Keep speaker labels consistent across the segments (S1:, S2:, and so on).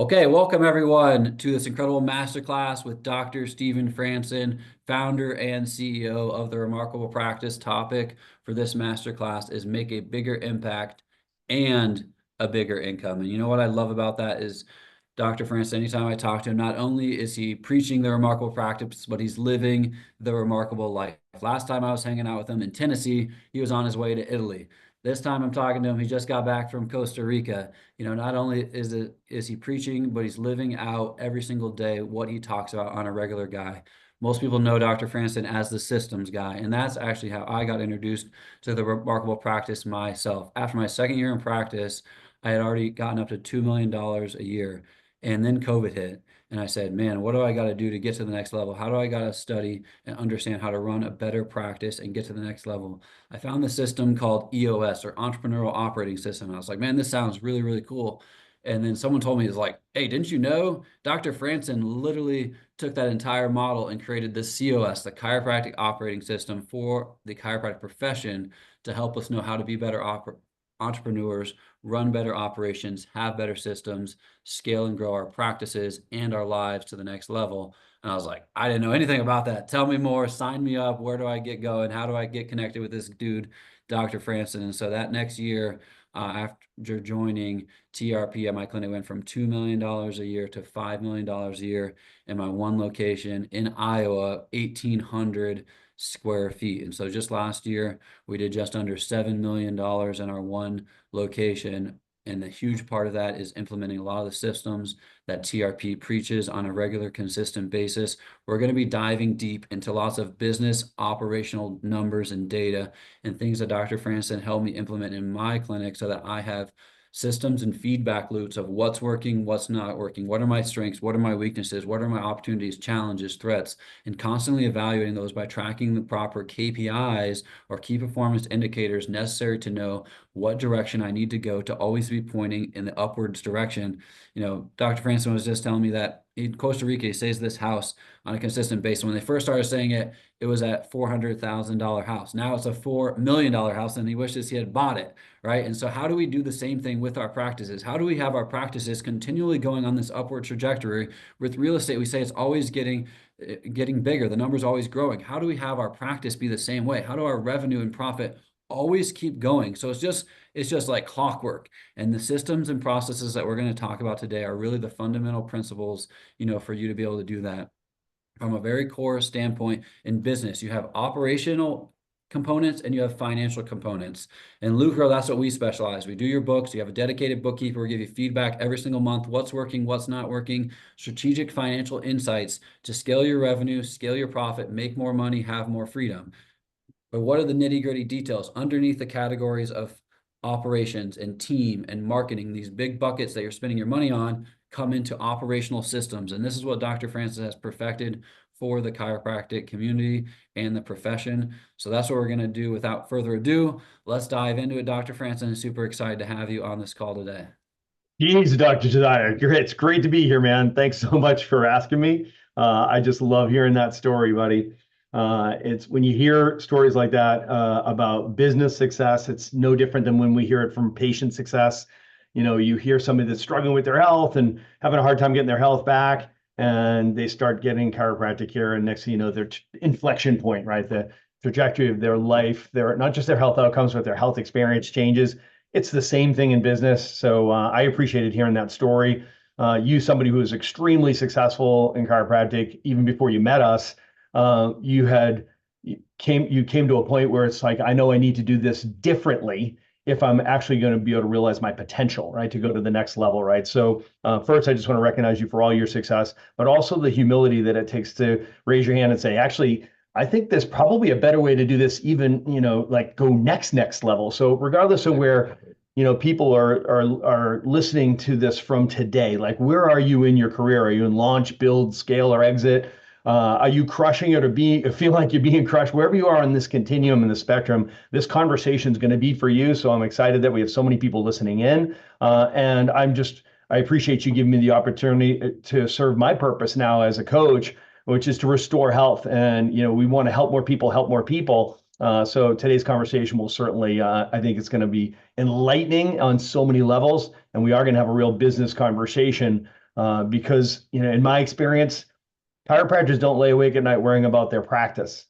S1: Okay, welcome everyone to this incredible masterclass with Dr. Stephen Franson, founder and CEO of the Remarkable Practice. Topic for this masterclass is make a bigger impact and a bigger income. And you know what I love about that is Dr. Franson, anytime I talk to him, not only is he preaching the remarkable practice, but he's living the remarkable life. Last time I was hanging out with him in Tennessee, he was on his way to Italy. This time I'm talking to him, he just got back from Costa Rica. Not only is he preaching, but he's living out every single day what he talks about on a regular guy. Most people know Dr. Franson as the systems guy, and that's actually how I got introduced to the remarkable practice myself. After my second year in practice, I had already gotten up to $2 million a year, and then COVID hit. And I said, man, what do I got to do to get to the next level? How do I got to study and understand how to run a better practice and get to the next level? I found the system called EOS, or Entrepreneurial Operating System. I was like, man, this sounds really, really cool. And then someone told me, it's like, hey, didn't you know Dr. Franson literally took that entire model and created the COS, the chiropractic operating system for the chiropractic profession to help us know how to be better entrepreneurs, run better operations, have better systems, scale and grow our practices and our lives to the next level. And I was like, I didn't know anything about that. Tell me more, sign me up. Where do I get going? How do I get connected with this dude, Dr. Franson? And so that next year, after joining TRP at my clinic, went from $2 million a year to $5 million a year in my one location in Iowa, 1,800 square feet. And so just last year, we did just under $7 million in our one location. And the huge part of that is implementing a lot of the systems that TRP preaches on a regular, consistent basis. We're going to be diving deep into lots of business, operational numbers and data and things that Dr. Franson helped me implement in my clinic so that I have systems and feedback loops of what's working, what's not working, what are my strengths, what are my weaknesses, what are my opportunities, challenges, threats, and constantly evaluating those by tracking the proper KPIs or key performance indicators necessary to know what direction I need to go to always be pointing in the upwards direction. Dr. Franson was just telling me that in Costa Rica, he says this house on a consistent basis. When they first started saying it, it was at $400,000 house. Now it's a $4 million house, and he wishes he had bought it, right? And so how do we do the same thing with our practices? How do we have our practices continually going on this upward trajectory? With real estate, we say it's always getting bigger. The number's always growing. How do we have our practice be the same way? How do our revenue and profit always keep going? So it's just like clockwork. And the systems and processes that we're going to talk about today are really the fundamental principles, for you to be able to do that. From a very core standpoint in business, you have operational components and you have financial components. And Lucro, that's what we specialize. We do your books. You have a dedicated bookkeeper. We give you feedback every single month, what's working, what's not working, strategic financial insights to scale your revenue, scale your profit, make more money, have more freedom. But what are the nitty-gritty details underneath the categories of operations and team and marketing? These big buckets that you're spending your money on come into operational systems. And this is what Dr. Franson has perfected for the chiropractic community and the profession. So that's what we're going to do. Without further ado, let's dive into it. Dr. Franson, super excited to have you on this call today.
S2: Jeez, Dr. Josiah, it's great to be here, man. Thanks so much for asking me. I just love hearing that story, buddy. It's when you hear stories like that about business success, it's no different than when we hear it from patient success. You hear somebody that's struggling with their health and having a hard time getting their health back, and they start getting chiropractic care, and next thing you know, their inflection point, right? The trajectory of their life, their not just their health outcomes, but their health experience changes. It's the same thing in business. So I appreciated hearing that story. You, somebody who is extremely successful in chiropractic, even before you met us, you came to a point where it's like, I know I need to do this differently if I'm actually going to be able to realize my potential, right? To go to the next level, right? So first, I just want to recognize you for all your success, but also the humility that it takes to raise your hand and say, actually, I think there's probably a better way to do this, even, like go next level. So regardless of where, people are listening to this from today, like where are you in your career? Are you in launch, build, scale, or exit? Are you crushing it or feel like you're being crushed? Wherever you are on this continuum and the spectrum, this conversation is going to be for you. So I'm excited that we have so many people listening in. And I appreciate you giving me the opportunity to serve my purpose now as a coach, which is to restore health. And, we want to help more people, help more people. So today's conversation will certainly, I think it's going to be enlightening on so many levels. And we are going to have a real business conversation because, in my experience, chiropractors don't lay awake at night worrying about their practice.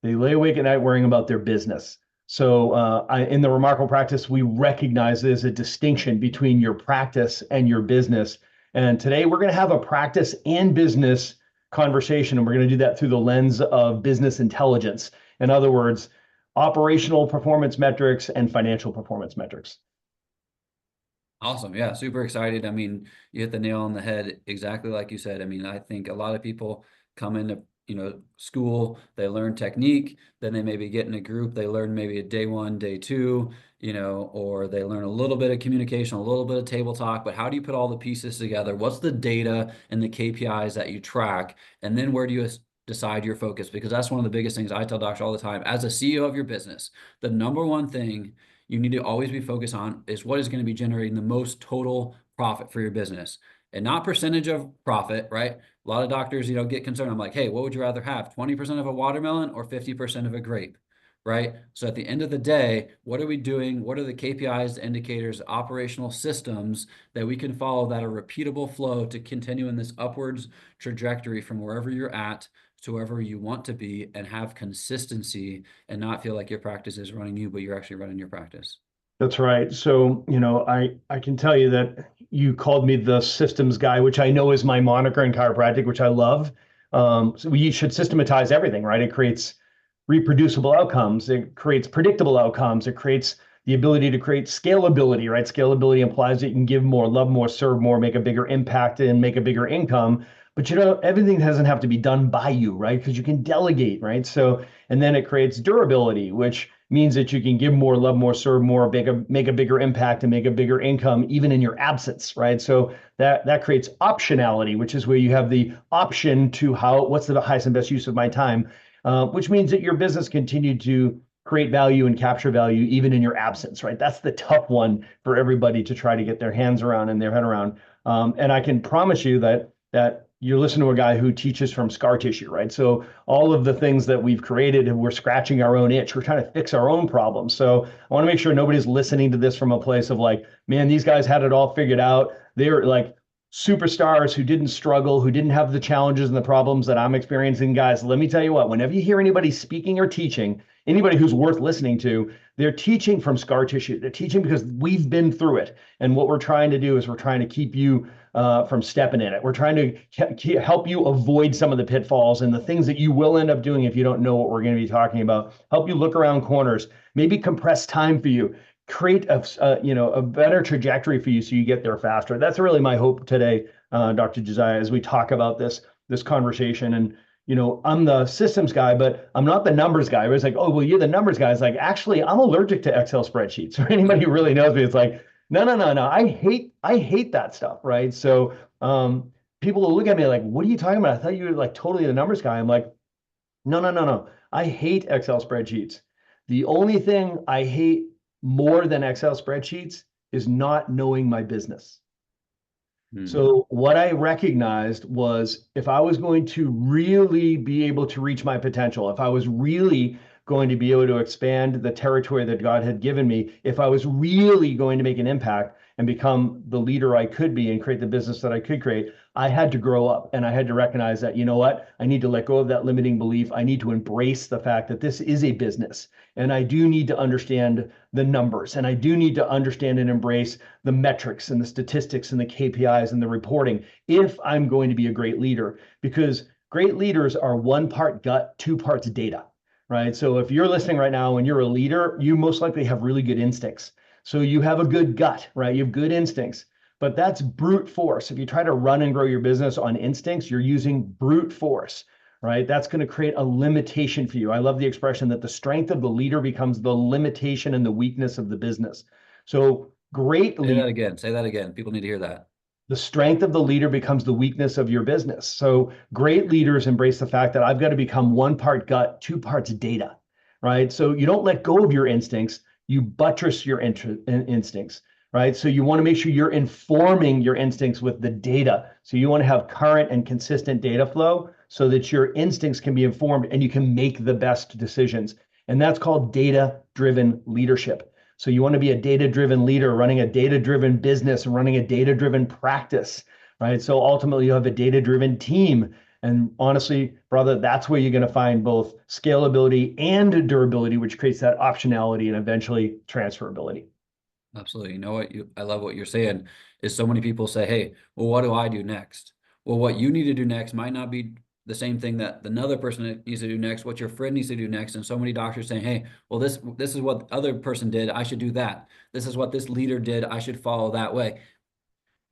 S2: They lay awake at night worrying about their business. So in the Remarkable Practice, we recognize there's a distinction between your practice and your business. And today we're going to have a practice and business conversation, and we're going to do that through the lens of business intelligence. In other words, operational performance metrics and financial performance metrics.
S1: Awesome. Yeah, super excited. I mean, you hit the nail on the head exactly like you said. I mean, I think a lot of people come into, school, they learn technique, then they maybe get in a group, they learn maybe a day one, day two, or they learn a little bit of communication, a little bit of table talk, but how do you put all the pieces together? What's the data and the KPIs that you track? And then where do you decide your focus? Because that's one of the biggest things I tell doctors all the time. As a CEO of your business, the number one thing you need to always be focused on is what is going to be generating the most total profit for your business, and not percentage of profit, right? A lot of doctors, get concerned. I'm like, hey, what would you rather have? 20% of a watermelon or 50% of a grape, right? So at the end of the day, what are we doing? What are the KPIs, the indicators, operational systems that we can follow that are repeatable flow to continue in this upwards trajectory from wherever you're at to wherever you want to be, and have consistency and not feel like your practice is running you, but you're actually running your practice.
S2: That's right. So, I can tell you that you called me the systems guy, which I know is my moniker in chiropractic, which I love. So we should systematize everything, right? It creates reproducible outcomes. It creates predictable outcomes. It creates the ability to create scalability, right? Scalability implies that you can give more, love more, serve more, make a bigger impact, and make a bigger income. But everything doesn't have to be done by you, right? Because you can delegate, right? So, and then it creates durability, which means that you can give more, love more, serve more, make a bigger impact, and make a bigger income even in your absence, right? So that creates optionality, which is where you have the option to what's the highest and best use of my time, which means that your business continued to create value and capture value even in your absence, right? That's the tough one for everybody to try to get their hands around and their head around. And I can promise you that you're listening to a guy who teaches from scar tissue, right? So all of the things that we've created, we're scratching our own itch. We're trying to fix our own problems. So I want to make sure nobody's listening to this from a place of like, man, these guys had it all figured out. They're like superstars who didn't struggle, who didn't have the challenges and the problems that I'm experiencing. Guys, let me tell you what, whenever you hear anybody speaking or teaching, anybody who's worth listening to, they're teaching from scar tissue. They're teaching because we've been through it. And what we're trying to do is we're trying to keep you from stepping in it. We're trying to help you avoid some of the pitfalls and the things that you will end up doing if you don't know what we're going to be talking about. Help you look around corners, maybe compress time for you, create a better trajectory for you so you get there faster. That's really my hope today, Dr. Josiah, as we talk about this conversation. And I'm the systems guy, but I'm not the numbers guy. It's like, oh, well, you're the numbers guy. It's like, actually, I'm allergic to Excel spreadsheets. For anybody who really knows me, it's like, no. I hate that stuff, right? So people will look at me like, what are you talking about? I thought you were like totally the numbers guy. I'm like, no. I hate Excel spreadsheets. The only thing I hate more than Excel spreadsheets is not knowing my business. So what I recognized was if I was going to really be able to reach my potential, if I was really going to be able to expand the territory that God had given me, if I was really going to make an impact and become the leader I could be and create the business that I could create, I had to grow up and I had to recognize that, you know what, I need to let go of that limiting belief. I need to embrace the fact that this is a business and I do need to understand the numbers and I do need to understand and embrace the metrics and the statistics and the KPIs and the reporting if I'm going to be a great leader, because great leaders are 1 part gut, 2 parts data, right? So if you're listening right now and you're a leader, you most likely have really good instincts. So you have a good gut, right? You have good instincts, but that's brute force. If you try to run and grow your business on instincts, you're using brute force, right? That's going to create a limitation for you. I love the expression that the strength of the leader becomes the limitation and the weakness of the business. So great leaders.
S1: Say that again. People need to hear that.
S2: The strength of the leader becomes the weakness of your business. So great leaders embrace the fact that I've got to become 1 part gut, 2 parts data, right? So you don't let go of your instincts, you buttress your instincts, right? So you want to make sure you're informing your instincts with the data. So you want to have current and consistent data flow so that your instincts can be informed and you can make the best decisions. And that's called data-driven leadership. So you want to be a data-driven leader, running a data-driven business, running a data-driven practice, right? So ultimately you have a data-driven team. And honestly, brother, that's where you're going to find both scalability and durability, which creates that optionality and eventually transferability.
S1: Absolutely. You know what I love what you're saying is so many people say, hey, well, what do I do next? Well, what you need to do next might not be the same thing that another person needs to do next, what your friend needs to do next. And so many doctors saying, hey, well, this is what the other person did. I should do that. This is what this leader did. I should follow that way.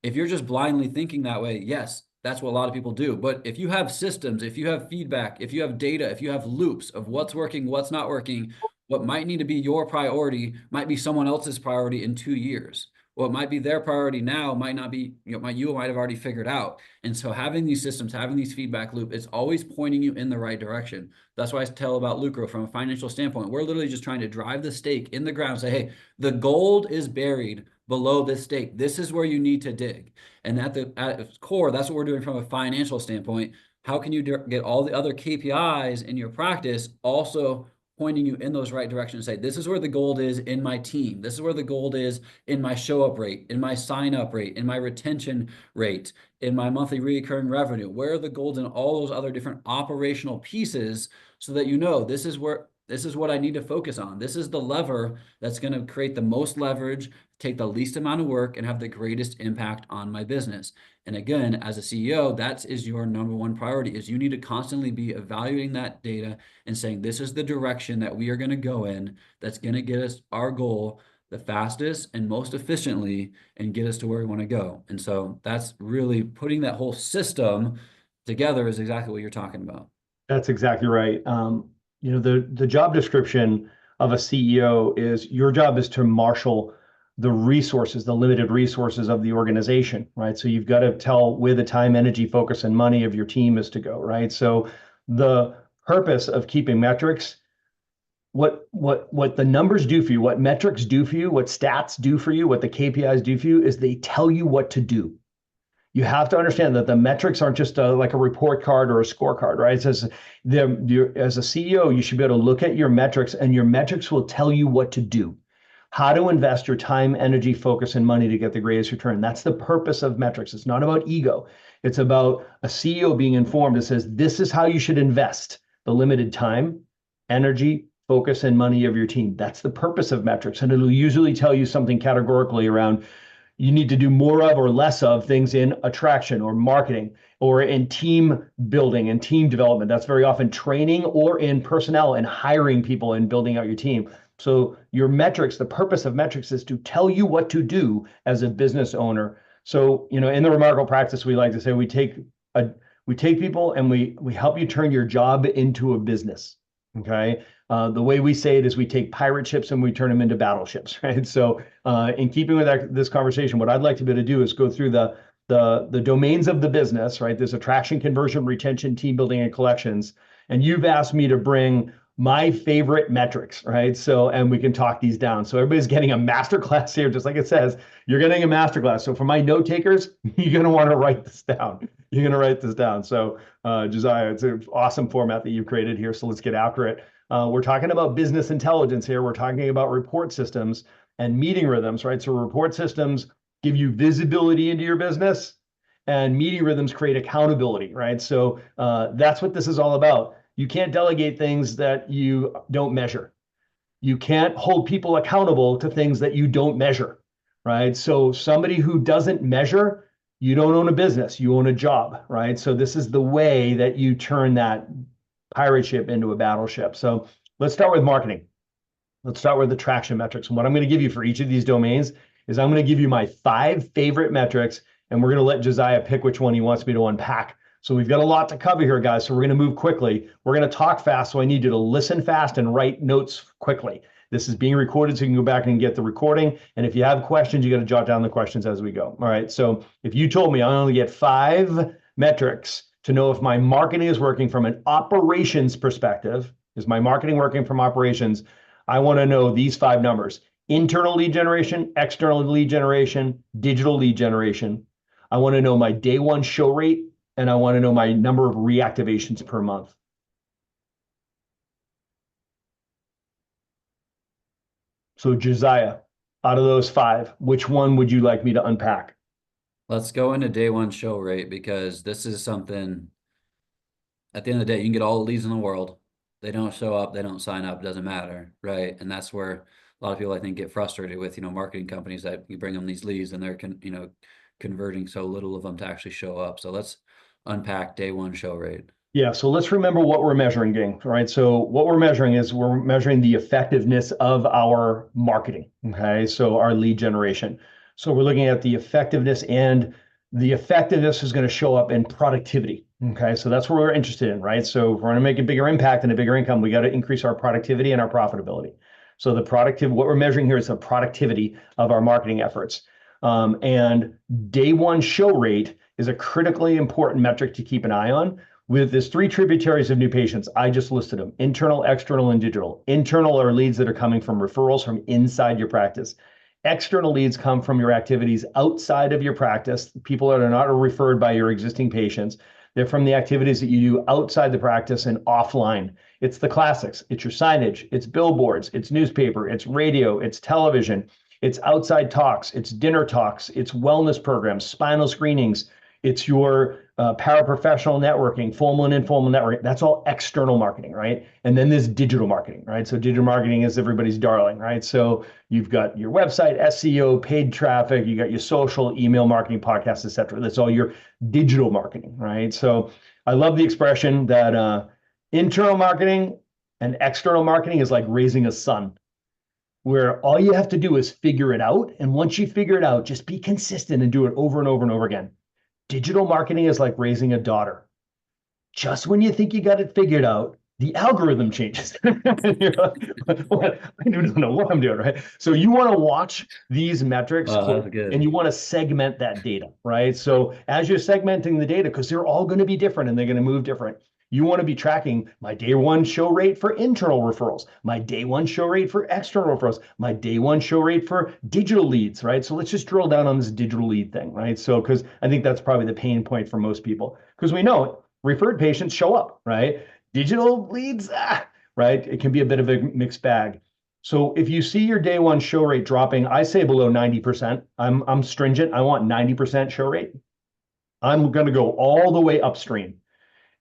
S1: If you're just blindly thinking that way, yes, that's what a lot of people do. But if you have systems, if you have feedback, if you have data, if you have loops of what's working, what's not working, what might need to be your priority might be someone else's priority in 2 years. What might be their priority now might not be, you might have already figured out. And so having these systems, having these feedback loop, it's always pointing you in the right direction. That's why I tell about Lucro from a financial standpoint. We're literally just trying to drive the stake in the ground and say, hey, the gold is buried below this stake. This is where you need to dig. And at its core, that's what we're doing from a financial standpoint. How can you get all the other KPIs in your practice also pointing you in those right directions? Say, this is where the gold is in my team. This is where the gold is in my show up rate, in my sign up rate, in my retention rate, in my monthly recurring revenue. Where are the golds in all those other different operational pieces so that you know this is what I need to focus on. This is the lever that's going to create the most leverage, take the least amount of work, and have the greatest impact on my business. And again, as a CEO, that is your number one priority, is you need to constantly be evaluating that data and saying, this is the direction that we are going to go in that's going to get us our goal the fastest and most efficiently and get us to where we want to go. And so that's really putting that whole system together is exactly what you're talking about.
S2: That's exactly right. The job description of a CEO is your job is to marshal the resources, the limited resources of the organization, right? So you've got to tell where the time, energy, focus, and money of your team is to go, right? So the purpose of keeping metrics, what the numbers do for you, what metrics do for you, what stats do for you, what the KPIs do for you is they tell you what to do. You have to understand that the metrics aren't just like a report card or a scorecard, right? It says as a CEO, you should be able to look at your metrics, and your metrics will tell you what to do, how to invest your time, energy, focus, and money to get the greatest return. That's the purpose of metrics. It's not about ego. It's about a CEO being informed. It says, this is how you should invest the limited time, energy, focus, and money of your team. That's the purpose of metrics. And it'll usually tell you something categorically around you need to do more of or less of things in attraction or marketing or in team building and team development. That's very often training, or in personnel and hiring people and building out your team. So your metrics, the purpose of metrics is to tell you what to do as a business owner. So, in the Remarkable Practice, we like to say we take people and we help you turn your job into a business. Okay. The way we say it is we take pirate ships and we turn them into battleships, right? So in keeping with this conversation, what I'd like to be able to do is go through the domains of the business, right? There's attraction, conversion, retention, team building, and collections. And you've asked me to bring my favorite metrics, right? So, and we can talk these down. So everybody's getting a masterclass here, just like it says, you're getting a masterclass. So for my note takers, you're going to want to write this down. You're going to write this down. So Josiah, it's an awesome format that you've created here. So let's get after it. We're talking about business intelligence here. We're talking about report systems and meeting rhythms, right? So report systems give you visibility into your business, and meeting rhythms create accountability, right? So that's what this is all about. You can't delegate things that you don't measure. You can't hold people accountable to things that you don't measure, right? So somebody who doesn't measure, you don't own a business, you own a job, right? So this is the way that you turn that pirate ship into a battleship. So let's start with marketing. Let's start with the traction metrics. And what I'm going to give you for each of these domains is I'm going to give you my 5 favorite metrics, and we're going to let Josiah pick which one he wants me to unpack. So we've got a lot to cover here, guys. So we're going to move quickly. We're going to talk fast. So I need you to listen fast and write notes quickly. This is being recorded, so you can go back and get the recording. And if you have questions, you got to jot down the questions as we go. All right. So if you told me I only get 5 metrics to know if my marketing is working from an operations perspective, is my marketing working from operations? I want to know these 5 numbers: internal lead generation, external lead generation, digital lead generation. I want to know my day 1 show rate, and I want to know my number of reactivations per month. So Josiah, out of those 5, which one would you like me to unpack?
S1: Let's go into day one show rate, because this is something, at the end of the day, you can get all the leads in the world. They don't show up, they don't sign up, it doesn't matter, right? And that's where a lot of people, I think, get frustrated with, marketing companies that you bring them these leads and they're converting so little of them to actually show up. So let's unpack day one show rate.
S2: Yeah, so let's remember what we're measuring, gang, right? So what we're measuring is we're measuring the effectiveness of our marketing, okay? So our lead generation. So we're looking at the effectiveness, and the effectiveness is going to show up in productivity, okay? So that's what we're interested in, right? So if we're going to make a bigger impact and a bigger income, we got to increase our productivity and our profitability. So what we're measuring here is the productivity of our marketing efforts. And day one show rate is a critically important metric to keep an eye on. With this three tributaries of new patients, I just listed them: internal, external, and digital. Internal are leads that are coming from referrals from inside your practice. External leads come from your activities outside of your practice, people that are not referred by your existing patients. They're from the activities that you do outside the practice and offline. It's the classics. It's your signage, it's billboards, it's newspaper, it's radio, it's television, it's outside talks, it's dinner talks, it's wellness programs, spinal screenings, it's your paraprofessional networking, formal and informal networking. That's all external marketing, right? And then there's digital marketing, right? So digital marketing is everybody's darling, right? So you've got your website, SEO, paid traffic, you got your social, email marketing, podcasts, et cetera. That's all your digital marketing, right? So I love the expression that internal marketing and external marketing is like raising a son, where all you have to do is figure it out. And once you figure it out, just be consistent and do it over and over and over again. Digital marketing is like raising a daughter. Just when you think you got it figured out, the algorithm changes. You're like, what? I don't know what I'm doing, right? So you want to watch these metrics
S1: That's
S2: and
S1: good.
S2: you want to segment that data, right? So as you're segmenting the data, because they're all going to be different and they're going to move different, you want to be tracking my day one show rate for internal referrals, my day one show rate for external referrals, my day one show rate for digital leads, right? So let's just drill down on this digital lead thing, right? So, because I think that's probably the pain point for most people, because we know referred patients show up, right? Digital leads, right? It can be a bit of a mixed bag. So if you see your day one show rate dropping, I say below 90%. I'm stringent. I want 90% show rate. I'm going to go all the way upstream.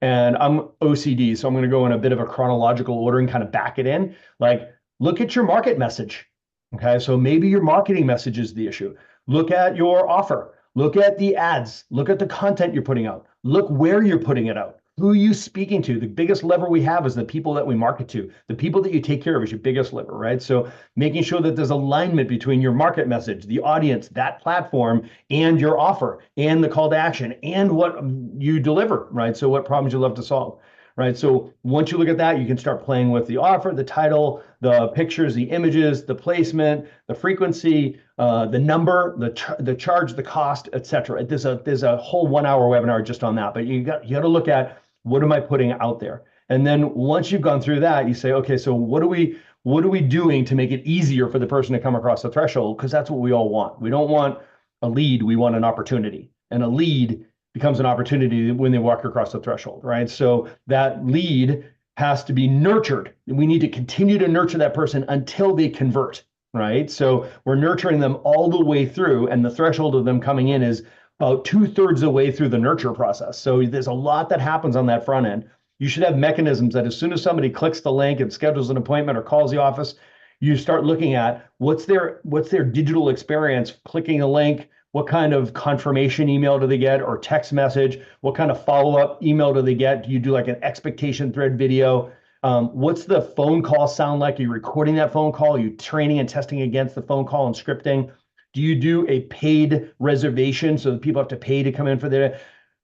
S2: And I'm OCD, so I'm going to go in a bit of a chronological order and kind of back it in. Like, look at your market message. Okay, so maybe your marketing message is the issue. Look at your offer. Look at the ads. Look at the content you're putting out. Look where you're putting it out. Who are you speaking to? The biggest lever we have is the people that we market to. The people that you take care of is your biggest lever, right? So making sure that there's alignment between your market message, the audience, that platform, and your offer, and the call to action, and what you deliver, right? So what problems you love to solve, right? So once you look at that, you can start playing with the offer, the title, the pictures, the images, the placement, the frequency, the number, the charge, the cost, etc. There's a whole 1 hour webinar just on that. But you got to look at, what am I putting out there? And then once you've gone through that, you say, okay, so what are we doing to make it easier for the person to come across the threshold? Because that's what we all want. We don't want a lead, we want an opportunity. And a lead becomes an opportunity when they walk across the threshold, right? So that lead has to be nurtured. We need to continue to nurture that person until they convert, right? So we're nurturing them all the way through, and the threshold of them coming in is about 2/3 of the way through the nurture process. So there's a lot that happens on that front end. You should have mechanisms that as soon as somebody clicks the link and schedules an appointment or calls the office, you start looking at what's their digital experience clicking a link, what kind of confirmation email do they get, or text message, what kind of follow-up email do they get? Do you do like an expectation thread video? What's the phone call sound like? Are you recording that phone call? Are you training and testing against the phone call and scripting? Do you do a paid reservation so that people have to pay to come in for their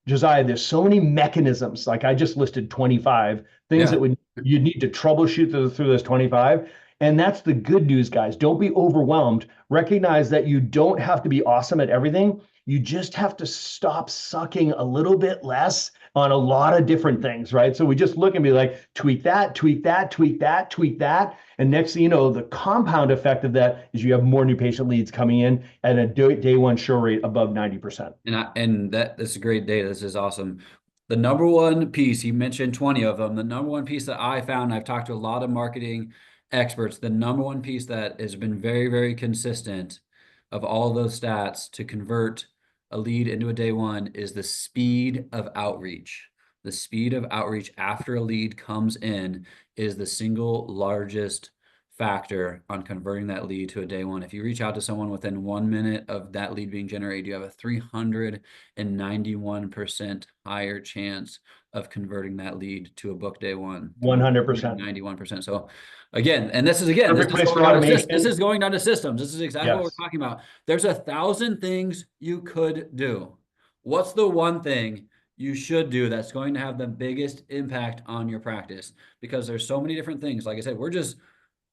S2: Josiah? There's so many mechanisms. Like I just listed 25 things
S1: Yeah.
S2: that you need to troubleshoot through those 25. And that's the good news, guys. Don't be overwhelmed. Recognize that you don't have to be awesome at everything. You just have to stop sucking a little bit less on a lot of different things, right? So we just look and be like, tweak that, tweak that, tweak that, tweak that. And next thing you know, the compound effect of that is you have more new patient leads coming in at a day one show rate above 90%.
S1: And that's great data. This is awesome. The number one piece, you mentioned 20 of them. The number one piece that I found, I've talked to a lot of marketing experts, the number one piece that has been very, very consistent of all of those stats to convert a lead into a day one is the speed of outreach. The speed of outreach after a lead comes in is the single largest factor on converting that lead to a day one. If you reach out to someone within 1 minute of that lead being generated, you have a 391% higher chance of converting that lead to a book day one.
S2: 100%.
S1: 91%. So again, and this is this
S2: Perfect
S1: is
S2: place
S1: going
S2: for
S1: down to
S2: automation.
S1: this is going down to systems. This is exactly what
S2: Yes.
S1: we're talking about. There's 1,000 things you could do. What's the one thing you should do that's going to have the biggest impact on your practice? Because there's so many different things. Like I said, we're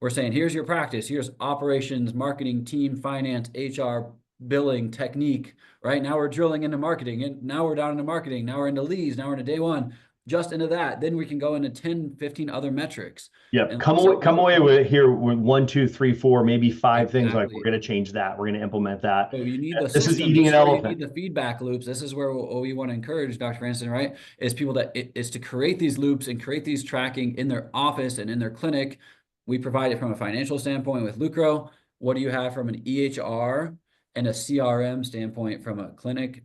S1: saying, here's your practice. Here's operations, marketing, team, finance, HR, billing, technique. Right now we're drilling into marketing, and now we're down into marketing. Now we're into leads. Now we're into day one. Just into that. Then we can go into 10, 15 other metrics.
S2: Yep.
S1: And
S2: Come away with here with 1, 2, 3, 4, maybe 5 things like we're going to change that. We're going to implement that.
S1: So you need the
S2: This is
S1: system.
S2: eating
S1: This
S2: an
S1: is where you
S2: elephant.
S1: need the feedback loops. This is where we want to encourage Dr. Franson, right? Is people is to create these loops and create these tracking in their office and in their clinic. We provide it from a financial standpoint with Lucro. What do you have from an EHR and a CRM standpoint from a clinic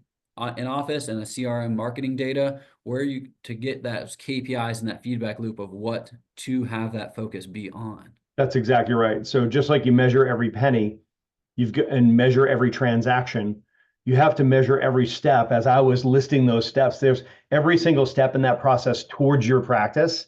S1: in office and a CRM marketing data, where you to get those KPIs and that feedback loop of what to have that focus be on.
S2: That's exactly right. So just like you measure every penny, and measure every transaction, you have to measure every step. As I was listing those steps, there's every single step in that process towards your practice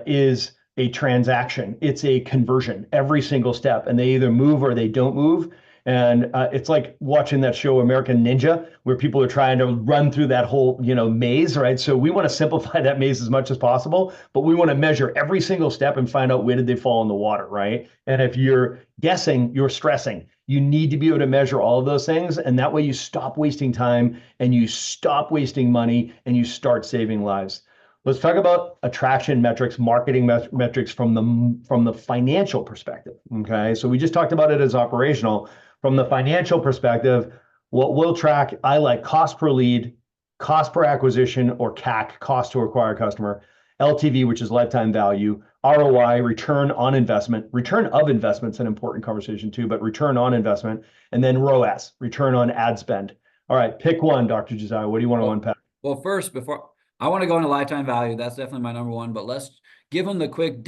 S2: is a transaction. It's a conversion, every single step, and they either move or they don't move. And it's like watching that show American Ninja, where people are trying to run through that whole, maze, right? So we want to simplify that maze as much as possible, but we want to measure every single step and find out where did they fall in the water, right? And if you're guessing, you're stressing. You need to be able to measure all of those things, and that way you stop wasting time and you stop wasting money and you start saving lives. Let's talk about attraction metrics, marketing metrics from the financial perspective. Okay, so we just talked about it as operational. From the financial perspective, what we'll track, I like cost per lead, cost per acquisition, or CAC, cost to acquire customer, LTV, which is lifetime value, ROI, return on investment. Return of investment's an important conversation too, but return on investment, and then ROAS, return on ad spend. All right, pick one, Dr. Josiah. What do you want to unpack?
S1: Well, first, before I want to go into lifetime value, that's definitely my number one, but let's give them the quick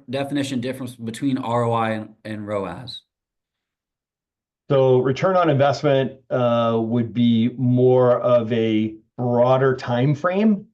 S1: definition difference between ROI and ROAS.
S2: So return on investment would be more of a broader time frame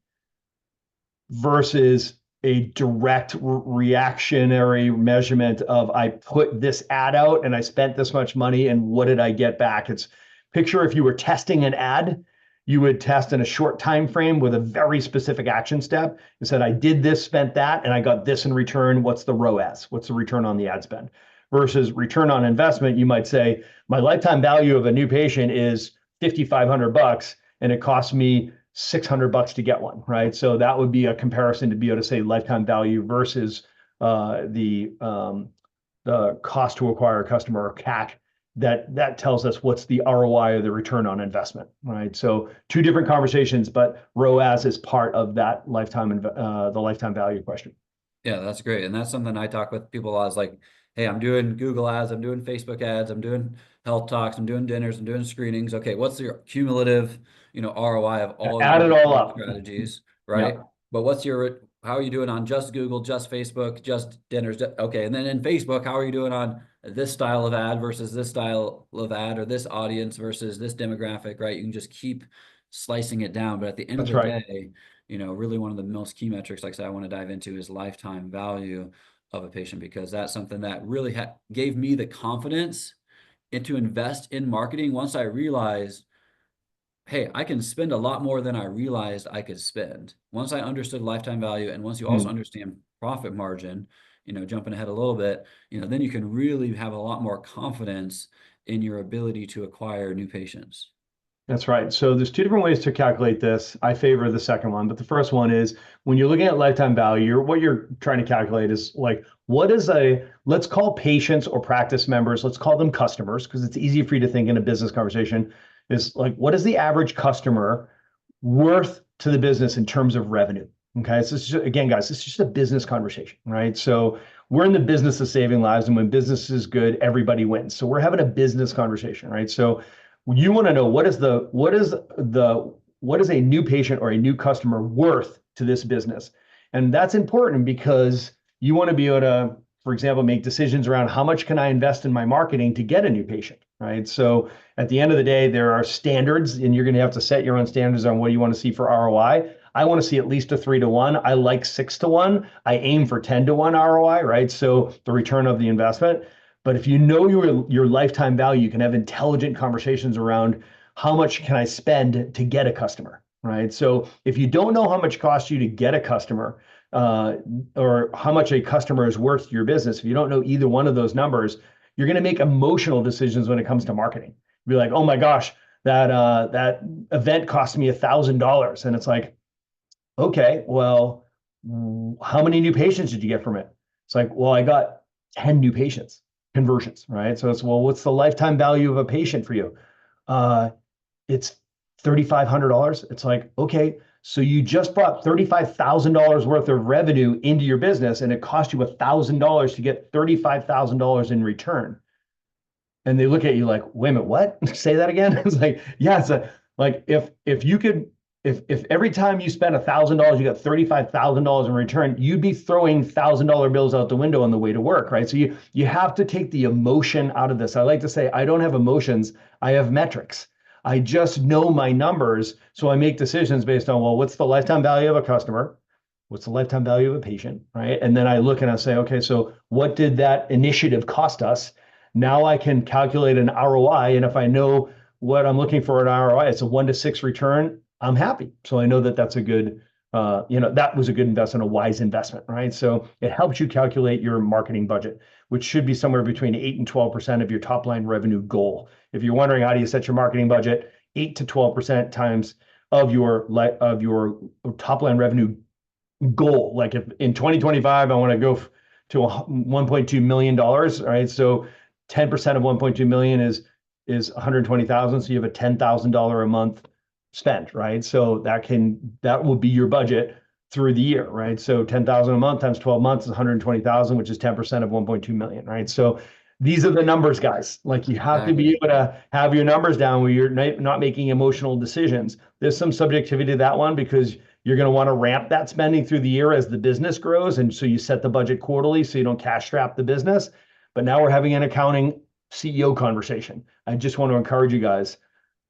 S2: versus a direct reactionary measurement of I put this ad out and I spent this much money and what did I get back? It's picture if you were testing an ad, you would test in a short time frame with a very specific action step and said, I did this, spent that, and I got this in return. What's the ROAS? What's the return on the ad spend? Versus return on investment, you might say, my lifetime value of a new patient is $5,500 and it costs me $600 to get one, right? So that would be a comparison to be able to say lifetime value versus the cost to acquire a customer, or CAC. That tells us what's the ROI or the return on investment, right? So two different conversations, but ROAS is part of that lifetime the lifetime value question.
S1: Yeah, that's great. And that's something I talk with people a lot, is like, hey, I'm doing Google ads, I'm doing Facebook ads, I'm doing health talks, I'm doing dinners, I'm doing screenings. Okay, what's your cumulative, ROI of all
S2: Add it all up.
S1: strategies, right?
S2: Yeah.
S1: But how are you doing on just Google, just Facebook, just dinners? Okay, and then in Facebook, how are you doing on this style of ad versus this style of ad, or this audience versus this demographic, right? You can just keep slicing it down. But at the end of the day, really one of the most key metrics, like I said, I want to dive into is lifetime value of a patient, because that's something that really gave me the confidence to invest in marketing once I realized, hey, I can spend a lot more than I realized I could spend. Once I understood lifetime value, and once you also understand profit margin, jumping ahead a little bit, then you can really have a lot more confidence in your ability to acquire new patients.
S2: That's right. So there's two different ways to calculate this. I favor the second one, but the first one is when you're looking at lifetime value, what you're trying to calculate is like, let's call patients or practice members, let's call them customers, because it's easy for you to think in a business conversation, is like, what is the average customer worth to the business in terms of revenue? Okay. So again, guys, it's just a business conversation, right? So we're in the business of saving lives, and when business is good, everybody wins. So we're having a business conversation, right? So You want to know what is a new patient or a new customer worth to this business? And that's important because you want to be able to, for example, make decisions around how much can I invest in my marketing to get a new patient, right? So at the end of the day, there are standards, and you're going to have to set your own standards on what you want to see for ROI. I want to see at least a 3-to-1. I like 6-to-1. I aim for 10-to-1 ROI, right? So the return of the investment. But if you know your lifetime value, you can have intelligent conversations around how much can I spend to get a customer, right? So if you don't know how much it costs you to get a customer, uh, or how much a customer is worth to your business, if you don't know either one of those numbers, you're going to make emotional decisions when it comes to marketing. Be like, oh my gosh, that event cost me $1,000, and it's like, okay, well, how many new patients did you get from it? It's like, well, I got 10 new patients, conversions, right? So it's, well, what's the lifetime value of a patient for you? Uh, it's $3,500. It's like, okay, so you just brought $35,000 worth of revenue into your business, and it cost you $1,000 to get $35,000 in return. And they look at you like, wait a minute, what? Say that again? It's like, yeah, it's like if you could, if every time you spent $1,000, you got $35,000 in return, you'd be throwing $1,000 bills out the window on the way to work, right? So you have to take the emotion out of this. I like to say, I don't have emotions, I have metrics. I just know my numbers, so I make decisions based on, well, what's the lifetime value of a customer? What's the lifetime value of a patient, right? And then I look and I say, okay, so what did that initiative cost us? Now I can calculate an ROI, and if I know what I'm looking for an ROI, it's a 1-to-6 return, I'm happy. So I know that that's a good, that was a good investment, a wise investment, right? So it helps you calculate your marketing budget, which should be somewhere between 8 and 12% of your top line revenue goal. If you're wondering how do you set your marketing budget, 8 to 12% times of your top line revenue goal. Like if in 2025 I want to go to $1.2 million, right? So 10% of 1.2 million is 120,000. So you have a $10,000 a month spend, right? So that will be your budget through the year, right? So 10,000 a month times 12 months is 120,000, which is 10% of 1.2 million, right? So these are the numbers, guys. Like you have to be able to have your numbers down where you're not making emotional decisions. There's some subjectivity to that one because you're going to want to ramp that spending through the year as the business grows. And so you set the budget quarterly so you don't cash strap the business. But now we're having an accounting CEO conversation. I just want to encourage you guys.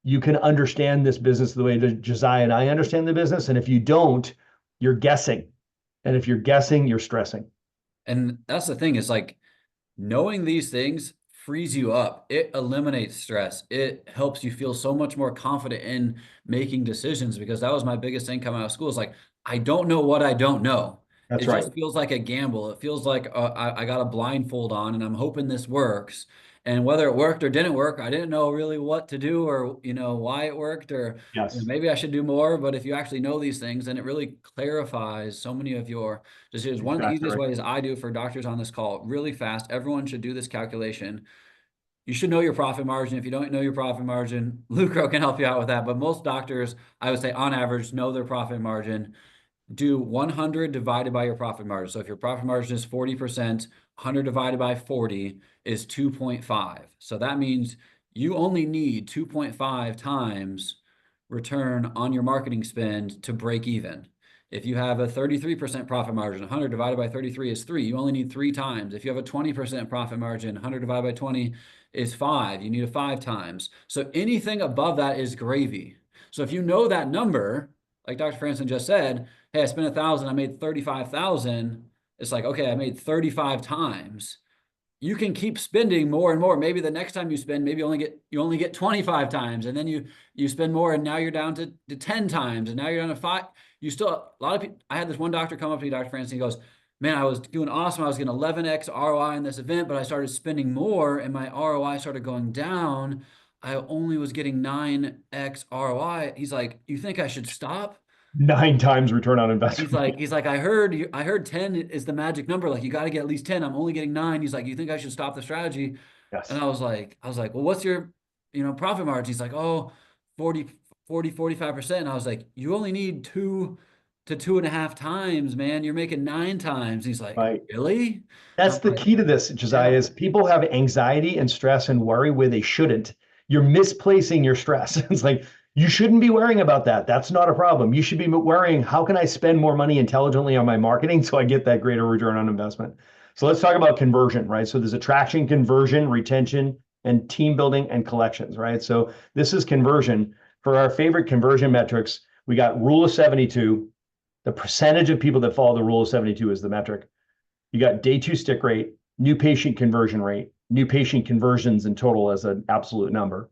S2: You can understand this business the way that Josiah and I understand the business. And if you don't, you're guessing. And if you're guessing, you're stressing.
S1: And that's the thing is like knowing these things frees you up. It eliminates stress. It helps you feel so much more confident in making decisions because that was my biggest thing coming out of school is like, I don't know what I don't know. It
S2: That's right.
S1: just feels like a gamble. It feels like I got a blindfold on and I'm hoping this works. And whether it worked or didn't work, I didn't know really what to do or, why it worked or
S2: Yes,
S1: maybe I should do more. But if you actually know these things, then it really clarifies so many of your decisions. One of the
S2: exactly
S1: easiest
S2: right.
S1: ways I do for doctors on this call really fast, everyone should do this calculation. You should know your profit margin. If you don't know your profit margin, Lucro can help you out with that. But most doctors, I would say on average, know their profit margin. Do 100 divided by your profit margin. So if your profit margin is 40%, 100 divided by 40 is 2.5. So that means you only need 2.5 times return on your marketing spend to break even. If you have a 33% profit margin, 100 divided by 33 is 3. You only need 3 times. If you have a 20% profit margin, 100 divided by 20 is 5. You need a 5 times. So anything above that is gravy. So if you know that number, like Dr. Franson just said, hey, I spent 1,000, I made 35,000. It's like, okay, I made 35 times. You can keep spending more and more. Maybe the next time you spend, maybe you only get 25 times, and then you spend more, and now you're down to 10 times, and now you're down to 5. You still a lot of people. I had this one doctor come up to me, Dr. Francis. He goes, "Man, I was doing awesome. I was getting 11x ROI in this event, but I started spending more, and my ROI started going down. I only was getting 9x ROI." He's like, "You think I should stop?"
S2: 9 times return on investment.
S1: He's like, I heard 10 is the magic number. Like you got to get at least 10. I'm only getting 9. He's like, you think I should stop the strategy? And
S2: Yes.
S1: I was like, well, what's your, profit margin? He's like, oh, 45%. And I was like, you only need 2 to 2.5 times, man. You're making 9 times. He's like,
S2: Right.
S1: really?
S2: That's
S1: I'm
S2: the
S1: like,
S2: key to this, Josiah,
S1: yeah,
S2: is people have anxiety and stress and worry where they shouldn't. You're misplacing your stress. It's like, you shouldn't be worrying about that. That's not a problem. You should be worrying, how can I spend more money intelligently on my marketing so I get that greater return on investment? So let's talk about conversion, right? So there's attraction, conversion, retention, and team building and collections, right? So this is conversion. For our favorite conversion metrics, we got rule of 72. The percentage of people that follow the rule of 72 is the metric. You got day 2 stick rate, new patient conversion rate, new patient conversions in total as an absolute number,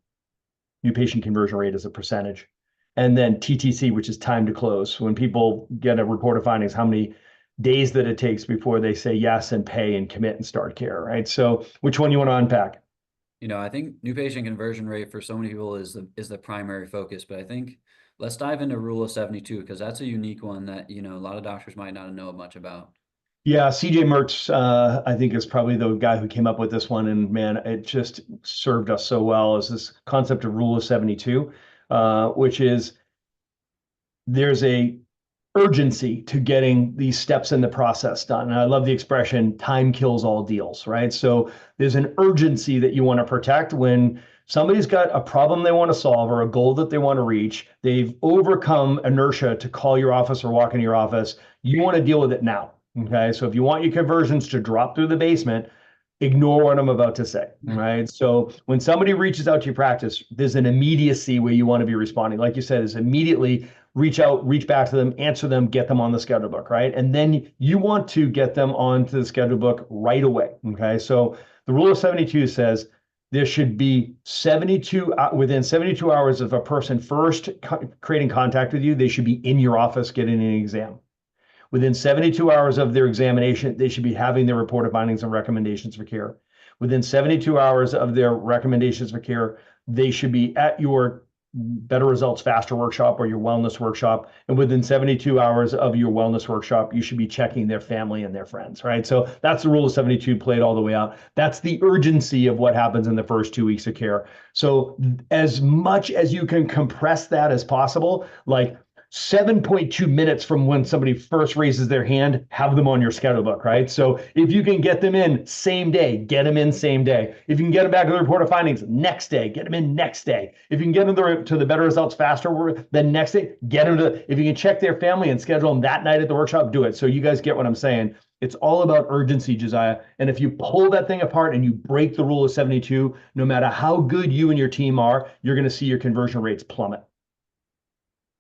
S2: new patient conversion rate as a percentage, and then TTC, which is time to close. When people get a report of findings, how many days that it takes before they say yes and pay and commit and start care, right? So which one you want to unpack?
S1: I think new patient conversion rate for so many people is the primary focus, but I think let's dive into rule of 72 because that's a unique one that, a lot of doctors might not know much about.
S2: Yeah, CJ Mertz, I think is probably the guy who came up with this one, and man, it just served us so well. Is this concept of rule of 72, which is there's a urgency to getting these steps in the process done. And I love the expression, time kills all deals, right? So there's an urgency that you want to protect when somebody's got a problem they want to solve or a goal that they want to reach. They've overcome inertia to call your office or walk into your office. You want to deal with it now. Okay. So if you want your conversions to drop through the basement, ignore what I'm about to say, right? So when somebody reaches out to your practice, there's an immediacy where you want to be responding. Like you said, is immediately reach out, reach back to them, answer them, get them on the schedule book, right? And then you want to get them onto the schedule book right away, okay? So the rule of 72 says there should be 72, within 72 hours of a person first creating contact with you, they should be in your office getting an exam. Within 72 hours of their examination, they should be having their report of findings and recommendations for care. Within 72 hours of their recommendations for care, they should be at your Better Results Faster workshop or your wellness workshop. And within 72 hours of your wellness workshop, you should be checking their family and their friends, right? So that's the rule of 72 played all the way out. That's the urgency of what happens in the first 2 weeks of care. So as much as you can compress that as possible, like 7.2 minutes from when somebody first raises their hand, have them on your schedule book, right? So if you can get them in same day, get them in same day. If you can get them back to the report of findings next day, get them in next day. If you can get them to the Better Results Faster, then next day, get them to, if you can check their family and schedule them that night at the workshop, do it. So you guys get what I'm saying. It's all about urgency, Josiah. And if you pull that thing apart and you break the rule of 72, no matter how good you and your team are, you're going to see your conversion rates plummet.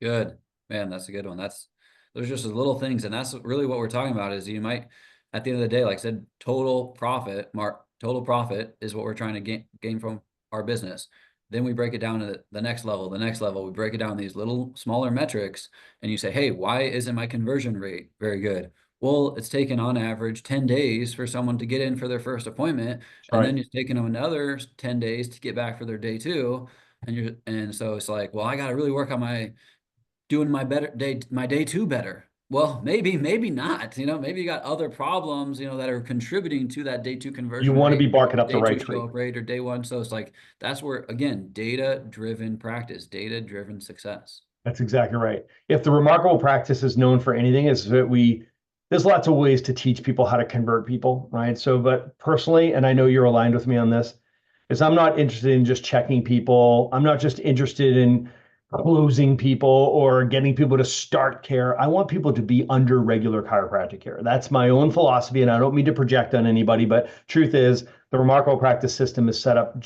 S1: Good. Man, that's a good one. There's just little things, and that's really what we're talking about is you might, at the end of the day, like I said, total profit is what we're trying to gain from our business. Then we break it down to the next level, we break it down these little smaller metrics, and you say, hey, why isn't my conversion rate very good? Well, it's taken on average 10 days for someone to get in for their first appointment, and then it's taken them another 10 days to get back for their day 2. And so it's like, well, I got to really work on doing my day 2 better. Well, maybe not, maybe you got other problems, that are contributing to that day 2 conversion.
S2: You want to be barking up the
S1: day
S2: right
S1: 2
S2: tree.
S1: show up rate or day 1. So it's like, that's where, again, data-driven practice, data-driven success.
S2: That's exactly right. If the remarkable practice is known for anything, is that there's lots of ways to teach people how to convert people, right? So, but personally, and I know you're aligned with me on this, is I'm not interested in just checking people. I'm not just interested in closing people or getting people to start care. I want people to be under regular chiropractic care. That's my own philosophy, and I don't mean to project on anybody, but truth is the remarkable practice system is set up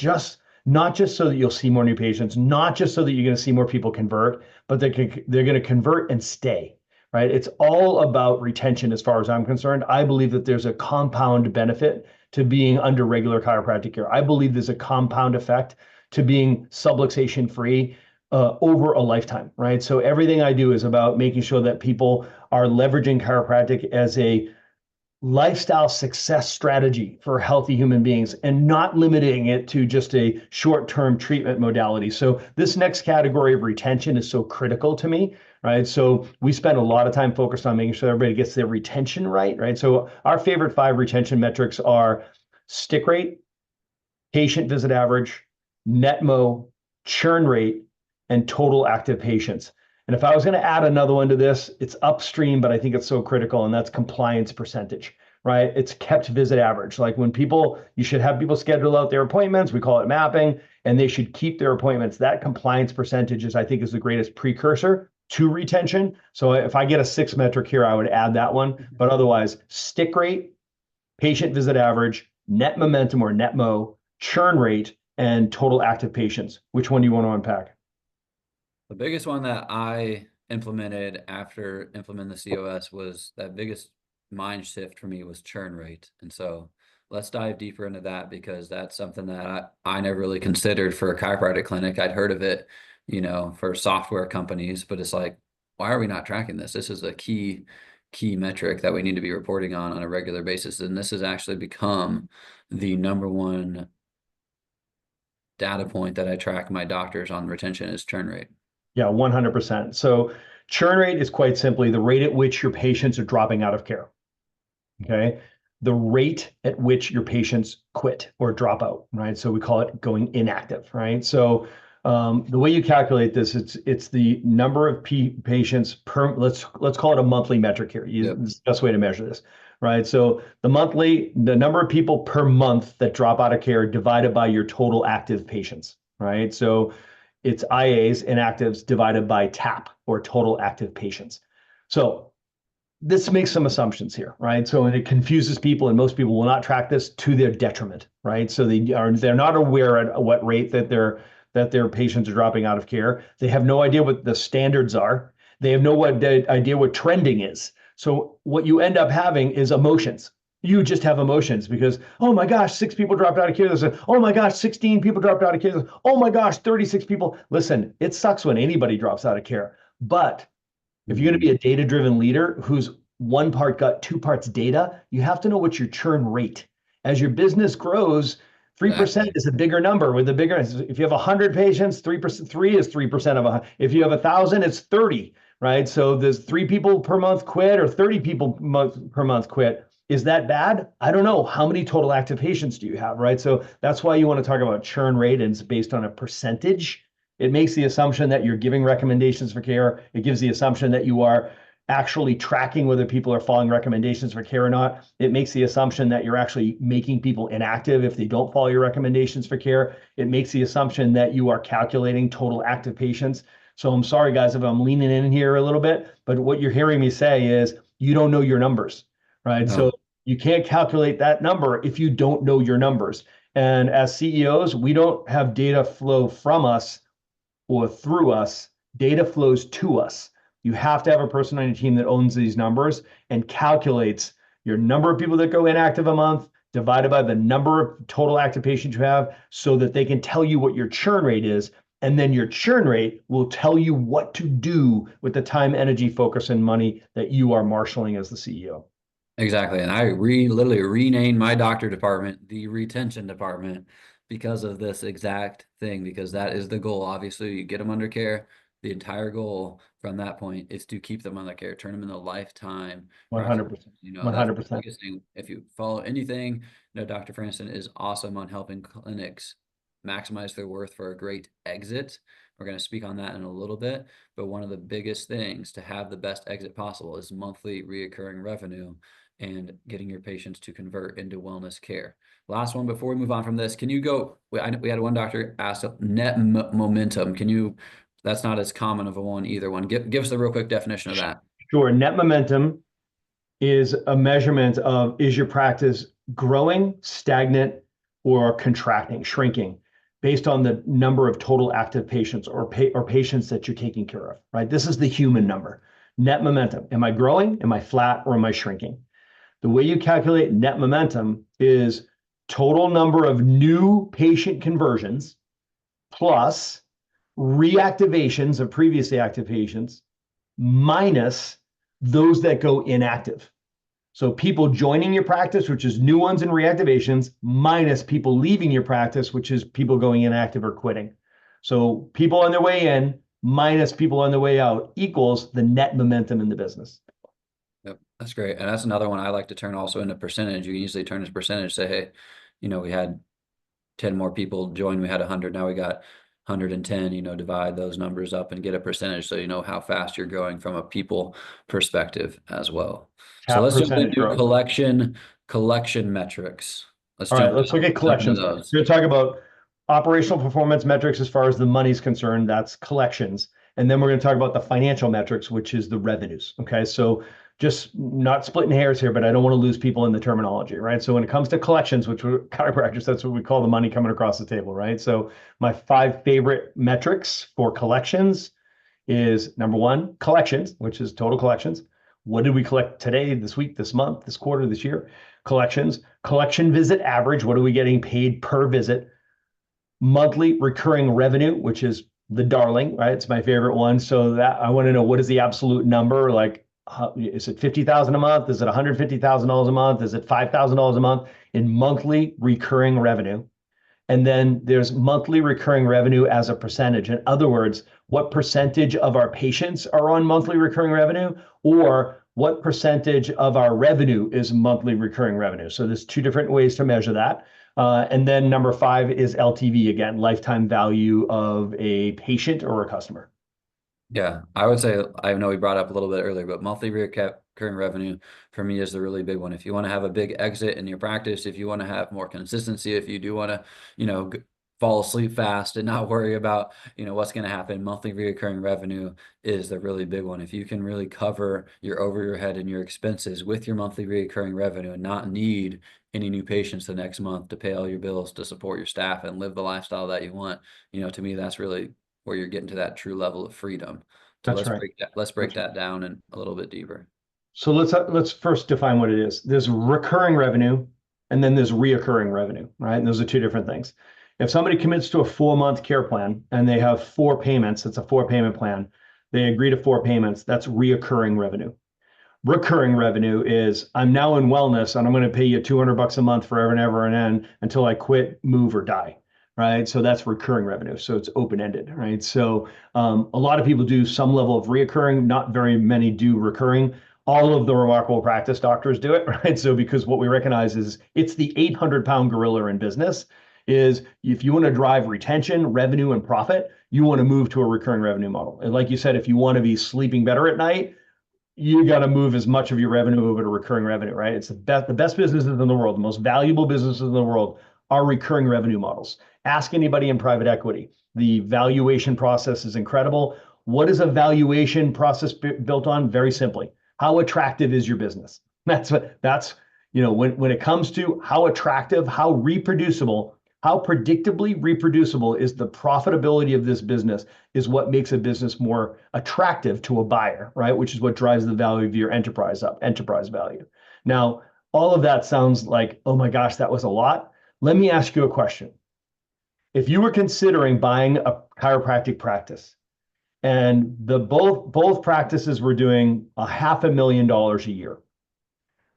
S2: not just so that you'll see more new patients, not just so that you're going to see more people convert, but they're going to convert and stay, right? It's all about retention as far as I'm concerned. I believe that there's a compound benefit to being under regular chiropractic care. I believe there's a compound effect to being subluxation free over a lifetime, right? So everything I do is about making sure that people are leveraging chiropractic as a lifestyle success strategy for healthy human beings and not limiting it to just a short-term treatment modality. So this next category of retention is so critical to me, right? So we spend a lot of time focused on making sure everybody gets their retention right? So our favorite 5 retention metrics are stick rate, patient visit average, NetMo, churn rate, and total active patients. And if I was going to add another one to this, it's upstream, but I think it's so critical, and that's compliance percentage, right? It's kept visit average. Like you should have people schedule out their appointments. We call it mapping. and they should keep their appointments. That compliance percentage is, I think, is the greatest precursor to retention. So if I get a 6 metric here, I would add that one. But otherwise, stick rate, patient visit average, net momentum or net mo, churn rate, and total active patients. Which one do you want to unpack?
S1: The biggest one that I implemented after implementing the COS was that biggest mind shift for me was churn rate. And so let's dive deeper into that because that's something that I never really considered for a chiropractic clinic. I'd heard of it, for software companies, but it's like, why are we not tracking this? This is a key metric that we need to be reporting on a regular basis. And this has actually become the number one data point that I track my doctors on retention is churn rate.
S2: Yeah, 100%. So churn rate is quite simply the rate at which your patients are dropping out of care. Okay. The rate at which your patients quit or drop out, right? So we call it going inactive, right? So the way you calculate this, it's the number of patients per, let's call it a monthly metric here.
S1: Yep.
S2: It's the best way to measure this, right? So the number of people per month that drop out of care divided by your total active patients, right? So it's IAs, inactives, divided by TAP, or total active patients. So this makes some assumptions here, right? So it confuses people, and most people will not track this to their detriment, right? So they're not aware at what rate that their patients are dropping out of care. They have no idea what the standards are. They have no idea what trending is. So what you end up having is emotions. You just have emotions because, oh my gosh, 6 people dropped out of care. There's oh my gosh, 16 people dropped out of care. Oh my gosh, 36 people. Listen, it sucks when anybody drops out of care. But if you're going to be a data-driven leader who's one part gut, 2 parts data, you have to know what's your churn rate. As your business grows, 3% is a bigger number. If you have 100 patients, 3%, 3 is 3% of 100. If you have 1,000, it's 30, right? So there's 3 people per month quit or 30 people per month quit. Is that bad? I don't know. How many total active patients do you have, right? So that's why you want to talk about churn rate, and it's based on a percentage. It makes the assumption that you're giving recommendations for care. It gives the assumption that you are actually tracking whether people are following recommendations for care or not. It makes the assumption that you're actually making people inactive if they don't follow your recommendations for care. It makes the assumption that you are calculating total active patients. So I'm sorry, guys, if I'm leaning in here a little bit, but what you're hearing me say is you don't know your numbers, right?
S1: No.
S2: So you can't calculate that number if you don't know your numbers. And as CEOs, we don't have data flow from us or through us. Data flows to us. You have to have a person on your team that owns these numbers and calculates your number of people that go inactive a month divided by the number of total active patients you have so that they can tell you what your churn rate is. And then your churn rate will tell you what to do with the time, energy, focus, and money that you are marshaling as the CEO.
S1: Exactly. And I literally renamed my doctor department the retention department because of this exact thing, because that is the goal. Obviously, you get them under care. The entire goal from that point is to keep them under care, turn them into lifetime.
S2: 100%.
S1: That's the
S2: 100%.
S1: biggest thing. If you follow anything, Dr. Franson is awesome on helping clinics maximize their worth for a great exit. We're going to speak on that in a little bit, but one of the biggest things to have the best exit possible is monthly reoccurring revenue and getting your patients to convert into wellness care. Last one before we move on from this, can you go? We had one doctor ask net momentum. That's not as common of a one either. Give us a real quick definition of that.
S2: Sure. Net momentum is a measurement of, is your practice growing, stagnant, or contracting, shrinking, based on the number of total active patients or patients that you're taking care of, right? This is the human number. Net momentum. Am I growing? Am I flat? Or am I shrinking? The way you calculate net momentum is total number of new patient conversions plus reactivations of previously active patients minus those that go inactive. So people joining your practice, which is new ones and reactivations, minus people leaving your practice, which is people going inactive or quitting. So people on their way in minus people on their way out equals the net momentum in the business.
S1: Yep, that's great. And that's another one I like to turn also into percentage. You can easily turn this percentage, say, hey, we had 10 more people join, we had 100, now we got 110, divide those numbers up and get a percentage so you know how fast you're growing from a people perspective as well. So let's jump into collection metrics.
S2: All right, let's look at collections. We're going to talk about operational performance metrics as far as the money's concerned, that's collections. And then we're going to talk about the financial metrics, which is the revenues. Okay. So just not splitting hairs here, but I don't want to lose people in the terminology, right? So when it comes to collections, which we're chiropractors, that's what we call the money coming across the table, right? So my 5 favorite metrics for collections is number 1, collections, which is total collections. What did we collect today, this week, this month, this quarter, this year? Collections, collection visit average. What are we getting paid per visit? Monthly recurring revenue, which is the darling, right? It's my favorite one. So that I want to know, what is the absolute number? Like, is it 50,000 a month? Is it $150,000 a month? Is it $5,000 a month in monthly recurring revenue? And then there's monthly recurring revenue as a percentage. In other words, what percentage of our patients are on monthly recurring revenue, or what percentage of our revenue is monthly recurring revenue? So there's 2 different ways to measure that. And then number 5 is LTV, again, lifetime value of a patient or a customer.
S1: Yeah, I would say, I know we brought up a little bit earlier, but monthly recurring revenue for me is the really big one. If you want to have a big exit in your practice, if you want to have more consistency, if you do want to, fall asleep fast and not worry about, what's going to happen, monthly recurring revenue is the really big one. If you can really cover your over your head and your expenses with your monthly recurring revenue and not need any new patients the next month to pay all your bills, to support your staff and live the lifestyle that you want, to me, that's really where you're getting to that true level of freedom. So
S2: That's right.
S1: let's break that down and a little bit deeper.
S2: So let's first define what it is. There's recurring revenue, and then there's reoccurring revenue, right? And those are 2 different things. If somebody commits to a 4-month care plan and they have 4 payments, it's a 4-payment plan. They agree to 4 payments. That's reoccurring revenue. Recurring revenue is, I'm now in wellness and I'm going to pay you $200 a month forever and ever and then until I quit, move, or die. Right. So that's recurring revenue. So it's open-ended, right? So a lot of people do some level of reoccurring, not very many do recurring. All of the remarkable practice doctors do it, right? So because what we recognize is it's the 800-pound gorilla in business is, if you want to drive retention, revenue, and profit, you want to move to a recurring revenue model. And like you said, if you want to be sleeping better at night, you got to move as much of your revenue over to recurring revenue, right? It's the best businesses in the world, the most valuable businesses in the world are recurring revenue models. Ask anybody in private equity. The valuation process is incredible. What is a valuation process built on? Very simply, how attractive is your business? When it comes to how attractive, how reproducible, how predictably reproducible is the profitability of this business is what makes a business more attractive to a buyer, right? Which is what drives the value of your enterprise up, enterprise value. Now, all of that sounds like, oh my gosh, that was a lot. Let me ask you a question. If you were considering buying a chiropractic practice and both practices were doing $500,000 a year,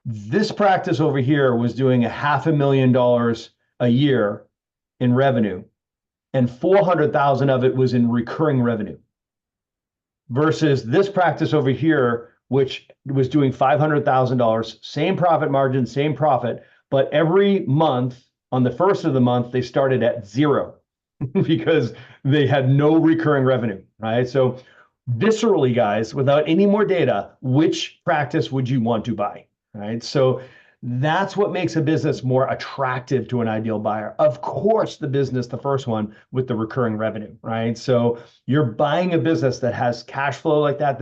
S2: this practice over here was doing $500,000 a year in revenue, and 400,000 of it was in recurring revenue, versus this practice over here, which was doing $500,000, same profit margin, same profit, but every month on the first of the month, they started at 0 because they had no recurring revenue, right? So viscerally, guys, without any more data, which practice would you want to buy, right? So that's what makes a business more attractive to an ideal buyer. Of course, the first one with the recurring revenue, right? So you're buying a business that has cash flow like that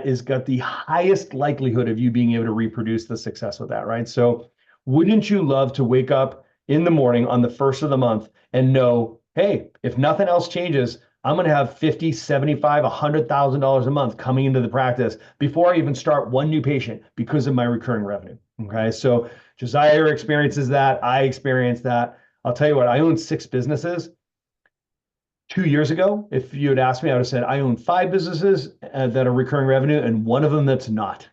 S2: is got the highest likelihood of you being able to reproduce the success with that, right? So wouldn't you love to wake up in the morning on the first of the month and know, hey, if nothing else changes, I'm going to have $50, $75, $100,000 a month coming into the practice before I even start one new patient because of my recurring revenue. Okay. So Josiah experiences that. I experienced that. I'll tell you what, I own 6 businesses. 2 years ago, if you had asked me, I would have said, I own 5 businesses that are recurring revenue and one of them that's not.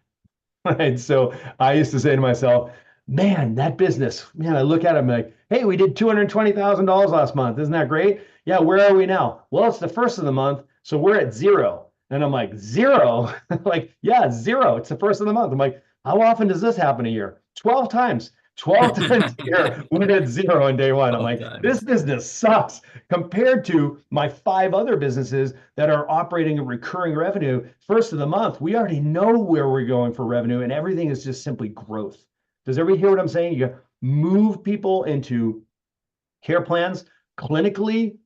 S2: Right. So I used to say to myself, man, that business, man, I look at it, I'm like, hey, we did $220,000 last month. Isn't that great? Yeah, where are we now? Well, it's the first of the month, so we're at 0. And I'm like, 0? Like, yeah, 0. It's the first of the month. I'm like, how often does this happen a year? 12 times. 12 times a year, we're at 0 on day one. I'm like, this business sucks compared to my 5 other businesses that are operating a recurring revenue. First of the month, we already know where we're going for revenue, and everything is just simply growth. Does everybody hear what I'm saying? You move people into care plans, clinically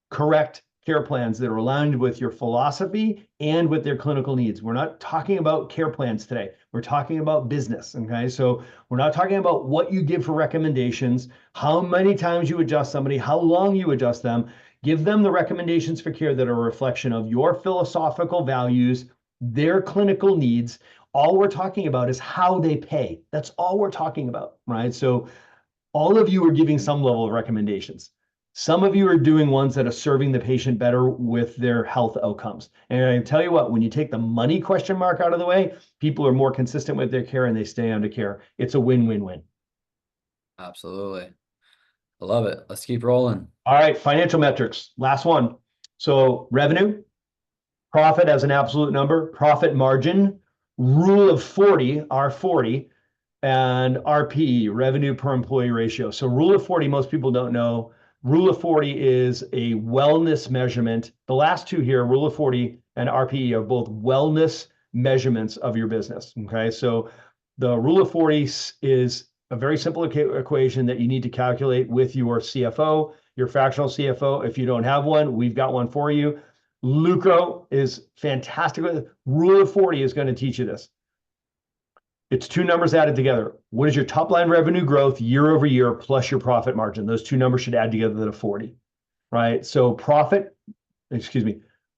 S2: correct care plans that are aligned with your philosophy and with their clinical needs. We're not talking about care plans today. We're talking about business. Okay. So we're not talking about what you give for recommendations, how many times you adjust somebody, how long you adjust them. Give them the recommendations for care that are a reflection of your philosophical values, their clinical needs. All we're talking about is how they pay. That's all we're talking about, right? So all of you are giving some level of recommendations. Some of you are doing ones that are serving the patient better with their health outcomes. And I can tell you what, when you take the money question mark out of the way, people are more consistent with their care and they stay under care. It's a win-win-win.
S1: Absolutely. I love it. Let's keep rolling.
S2: All right, financial metrics. Last one. So revenue, profit as an absolute number, profit margin, rule of 40, R40, and RPE, revenue per employee ratio. So rule of 40, most people don't know. Rule of 40 is a wellness measurement. The last two here, rule of 40 and RPE, are both wellness measurements of your business. Okay, so the rule of 40 is a very simple equation that you need to calculate with your CFO, your fractional CFO. If you don't have one, we've got one for you. Lucro is fantastic. Rule of 40 is going to teach you this. It's two numbers added together. What is your top line revenue growth year over year plus your profit margin? Those two numbers should add together to 40, right? So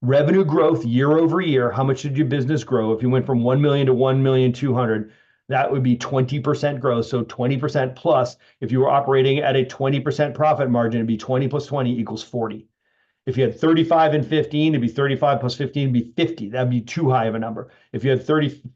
S2: revenue growth year over year. How much did your business grow? If you went from 1 million to 1,200,000, that would be 20% growth. So 20% plus, if you were operating at a 20% profit margin, it'd be 20 plus 20 equals 40. If you had 35 and 15, it'd be 35 plus 15 would be 50. That'd be too high of a number. If you had 35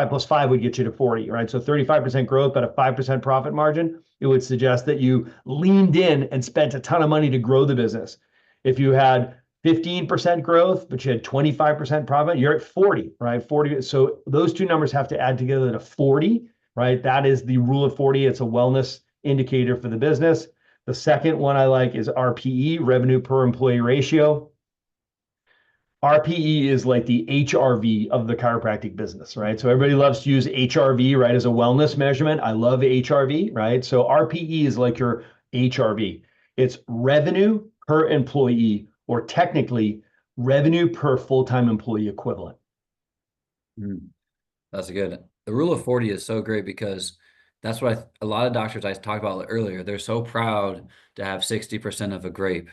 S2: plus 5 would get you to 40, right? So 35% growth, but a 5% profit margin, it would suggest that you leaned in and spent a ton of money to grow the business. If you had 15% growth, but you had 25% profit, you're at 40, right? 40. So those two numbers have to add together to 40, right? That is the rule of 40. It's a wellness indicator for the business. The second one I like is RPE, revenue per employee ratio. RPE is like the HRV of the chiropractic business, right? So everybody loves to use HRV, right, as a wellness measurement. I love HRV, right? So RPE is like your HRV. It's revenue per employee, or technically revenue per full-time employee equivalent.
S1: That's good. The rule of 40 is so great because that's what a lot of doctors I talked about earlier, they're so proud to have 60% of a grape,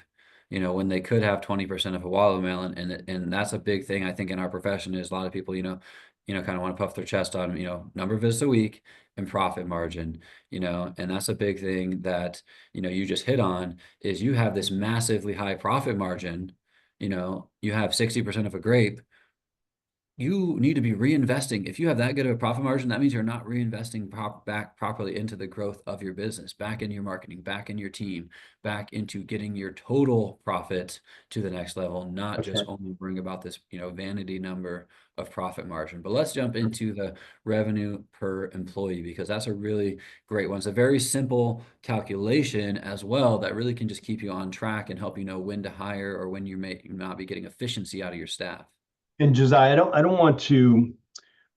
S1: when they could have 20% of a watermelon. And that's a big thing, I think, in our profession is a lot of people, kind of want to puff their chest on, number of visits a week and profit margin, and that's a big thing that, you just hit on is you have this massively high profit margin, you have 60% of a grape. You need to be reinvesting. If you have that good of a profit margin, that means you're not reinvesting back properly into the growth of your business, back in your marketing, back in your team, back into getting your total profit to the next level, not
S2: That's
S1: just
S2: right.
S1: only bring about this, vanity number of profit margin. But let's jump into the revenue per employee, because that's a really great one. It's a very simple calculation as well that really can just keep you on track and help you know when to hire or when you may not be getting efficiency out of your staff.
S2: And Josiah, I don't want to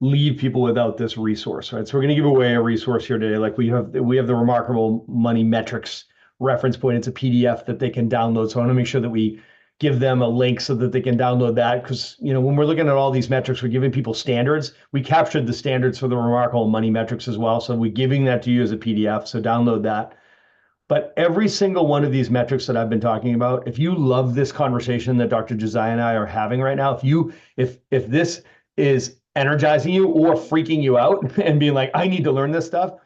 S2: leave people without this resource, right? So we're going to give away a resource here today. Like we have the Remarkable Money Metrics reference point. It's a PDF that they can download. So I want to make sure that we give them a link so that they can download that. Because, when we're looking at all these metrics, we're giving people standards. We captured the standards for the Remarkable Money Metrics as well. So we're giving that to you as a PDF. So download that. But every single one of these metrics that I've been talking about, if you love this conversation that Dr. Josiah and I are having right now, if this is energizing you or freaking you out and being like, I need to learn this stuff,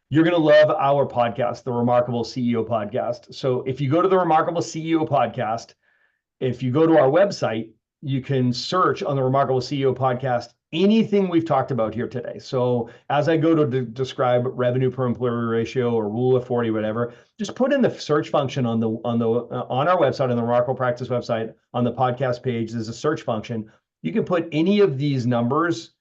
S2: you're going to love our podcast, the Remarkable CEO Podcast. So if you go to the Remarkable CEO Podcast, if you go to our website, you can search on the Remarkable CEO Podcast anything we've talked about here today. So as I go to describe revenue per employee ratio or rule of 40, whatever, just put in the search function on our website, on the Remarkable Practice website, on the podcast page. There's a search function. You can put any of these numbers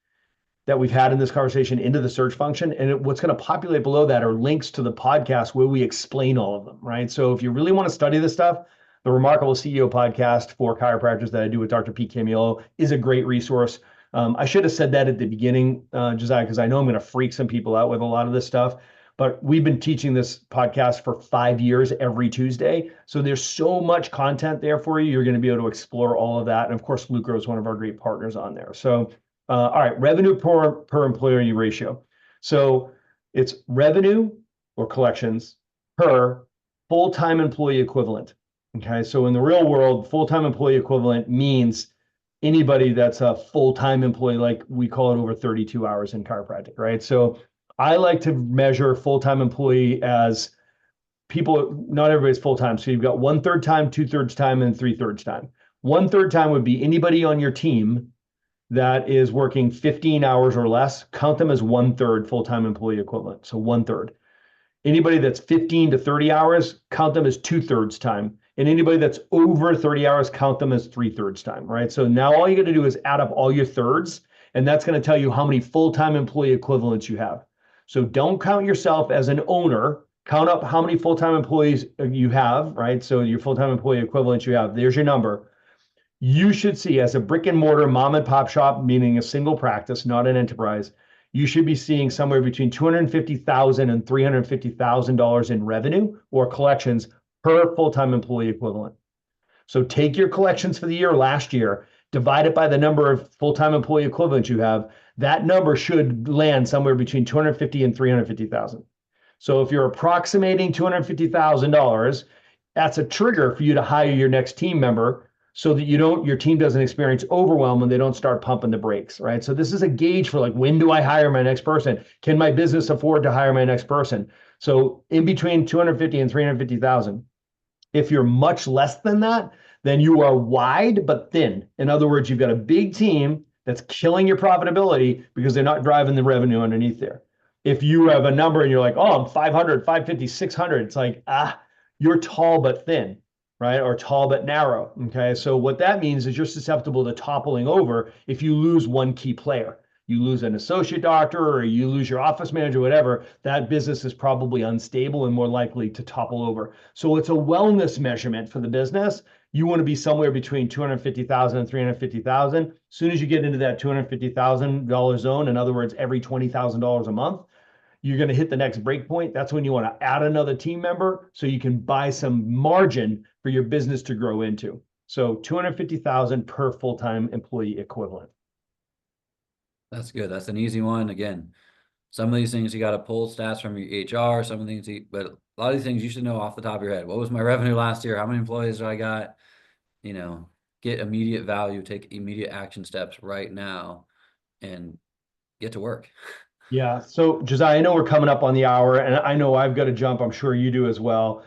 S2: that we've had in this conversation into the search function, and what's going to populate below that are links to the podcast where we explain all of them, right? So if you really want to study this stuff, the Remarkable CEO Podcast for chiropractors that I do with Dr. Pete Camiolo is a great resource. I should have said that at the beginning, Josiah, because I know I'm going to freak some people out with a lot of this stuff. but we've been teaching this podcast for 5 years every Tuesday. So there's so much content there for you. You're going to be able to explore all of that. And of course, Lucro is one of our great partners on there. So, all right, revenue per employee ratio. So it's revenue or collections per full-time employee equivalent. Okay, so in the real world, full-time employee equivalent means anybody that's a full-time employee, like we call it over 32 hours in chiropractic, right? So I like to measure full-time employee as people, not everybody's full-time. So you've got 1/3 time, 2/3 time, and 3/3 time. 1/3 time would be anybody on your team that is working 15 hours or less, count them as 1/3 full-time employee equivalent. So 1/3. Anybody that's 15 to 30 hours, count them as 2/3 time. And anybody that's over 30 hours, count them as 3/3 time, right? So now all you got to do is add up all your thirds, and that's going to tell you how many full-time employee equivalents you have. So don't count yourself as an owner. Count up how many full-time employees you have, right? So your full-time employee equivalents you have, there's your number. You should see, as a brick and mortar mom and pop shop, meaning a single practice, not an enterprise, you should be seeing somewhere between $250,000 and $350,000 in revenue or collections per full-time employee equivalent. So take your collections for the year last year, divide it by the number of full-time employee equivalents you have. That number should land somewhere between $250,000 and $350,000. So if you're approximating $250,000, that's a trigger for you to hire your next team member, so that your team doesn't experience overwhelm and they don't start pumping the brakes, right? So this is a gauge for, like, when do I hire my next person? Can my business afford to hire my next person? So in between 250 and 350,000. If you're much less than that, then you are wide but thin. In other words, you've got a big team that's killing your profitability because they're not driving the revenue underneath there. If you have a number and you're like, oh, I'm 500, 550, 600, it's like, you're tall but thin, right? Or tall but narrow. Okay. So what that means is you're susceptible to toppling over if you lose one key player. You lose an associate doctor or you lose your office manager, whatever, that business is probably unstable and more likely to topple over. So it's a wellness measurement for the business. You want to be somewhere between 250,000 and 350,000. As soon as you get into that $250,000 zone, in other words, every $20,000 a month, you're going to hit the next break point. That's when you want to add another team member so you can buy some margin for your business to grow into. So 250,000 per full-time employee equivalent.
S1: That's good. That's an easy one. Again, some of these things you got to pull stats from your HR, some of the things, but a lot of these things you should know off the top of your head. What was my revenue last year? How many employees do I got? Get immediate value, take immediate action steps right now and get to work.
S2: Yeah. So Josiah, I know we're coming up on the hour and I know I've got to jump. I'm sure you do as well.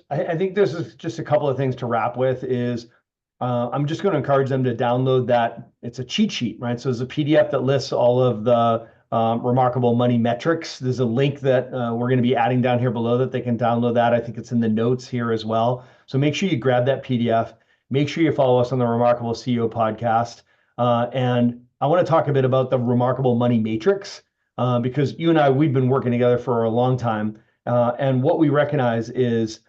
S2: I think this is just a couple of things to wrap with is I'm just going to encourage them to download that. It's a cheat sheet, right? So there's a PDF that lists all of the remarkable money metrics. There's a link that we're going to be adding down here below that they can download that. I think it's in the notes here as well. So make sure you grab that PDF. Make sure you follow us on the Remarkable CEO podcast. And I want to talk a bit about the Remarkable Money Matrix because you and I, we've been working together for a long time. And what we recognize is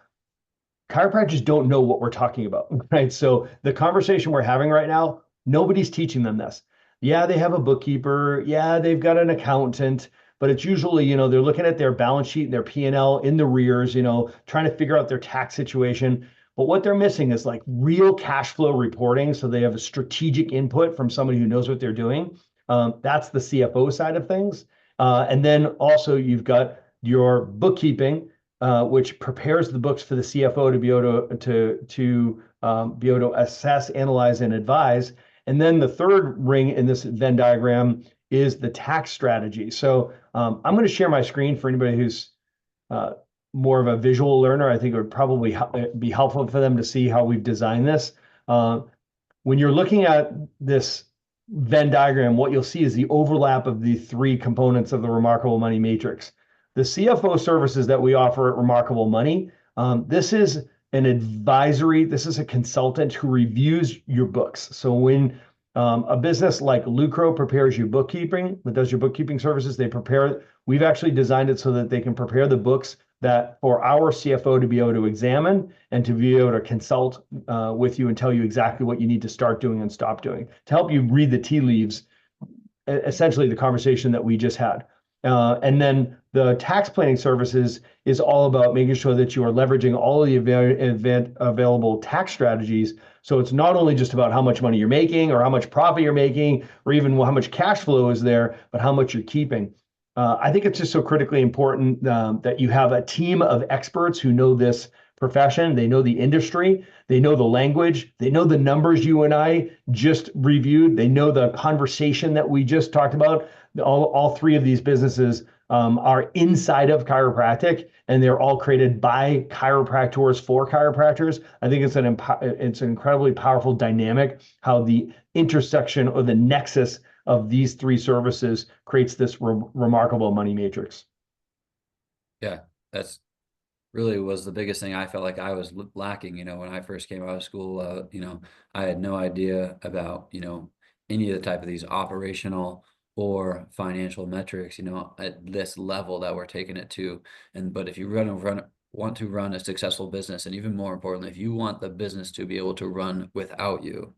S2: chiropractors don't know what we're talking about, right? So the conversation we're having right now, nobody's teaching them this. Yeah, they have a bookkeeper. Yeah, they've got an accountant, but it's usually, they're looking at their balance sheet and their P&L in the rears, trying to figure out their tax situation. But what they're missing is like real cash flow reporting. So they have a strategic input from somebody who knows what they're doing. That's the CFO side of things. And then also you've got your bookkeeping, which prepares the books for the CFO to be able to be able to assess, analyze, and advise. And then the third ring in this Venn diagram is the tax strategy. So I'm going to share my screen for anybody who's more of a visual learner. I think it would probably be helpful for them to see how we've designed this. When you're looking at this Venn diagram, what you'll see is the overlap of the three components of the Remarkable Money Matrix. The CFO services that we offer at Remarkable Money, this is an advisory, this is a consultant who reviews your books. So when a business like Lucro prepares your bookkeeping, that does your bookkeeping services, we've actually designed it so that they can prepare the books that for our CFO to be able to examine and to be able to consult with you and tell you exactly what you need to start doing and stop doing, to help you read the tea leaves, essentially the conversation that we just had. And then the tax planning services is all about making sure that you are leveraging all of the available tax strategies. So it's not only just about how much money you're making or how much profit you're making or even how much cash flow is there, but how much you're keeping. I think it's just so critically important that you have a team of experts who know this profession. They know the industry, they know the language, they know the numbers you and I just reviewed, they know the conversation that we just talked about. All three of these businesses are inside of chiropractic, and they're all created by chiropractors for chiropractors. I think it's an incredibly powerful dynamic how the intersection or the nexus of these three services creates this remarkable money matrix.
S1: Yeah, that's really was the biggest thing I felt like I was lacking, when I first came out of school. I had no idea about, any of the type of these operational or financial metrics, at this level that we're taking it to. But if you want to run a successful business, and even more importantly, if you want the business to be able to run without you,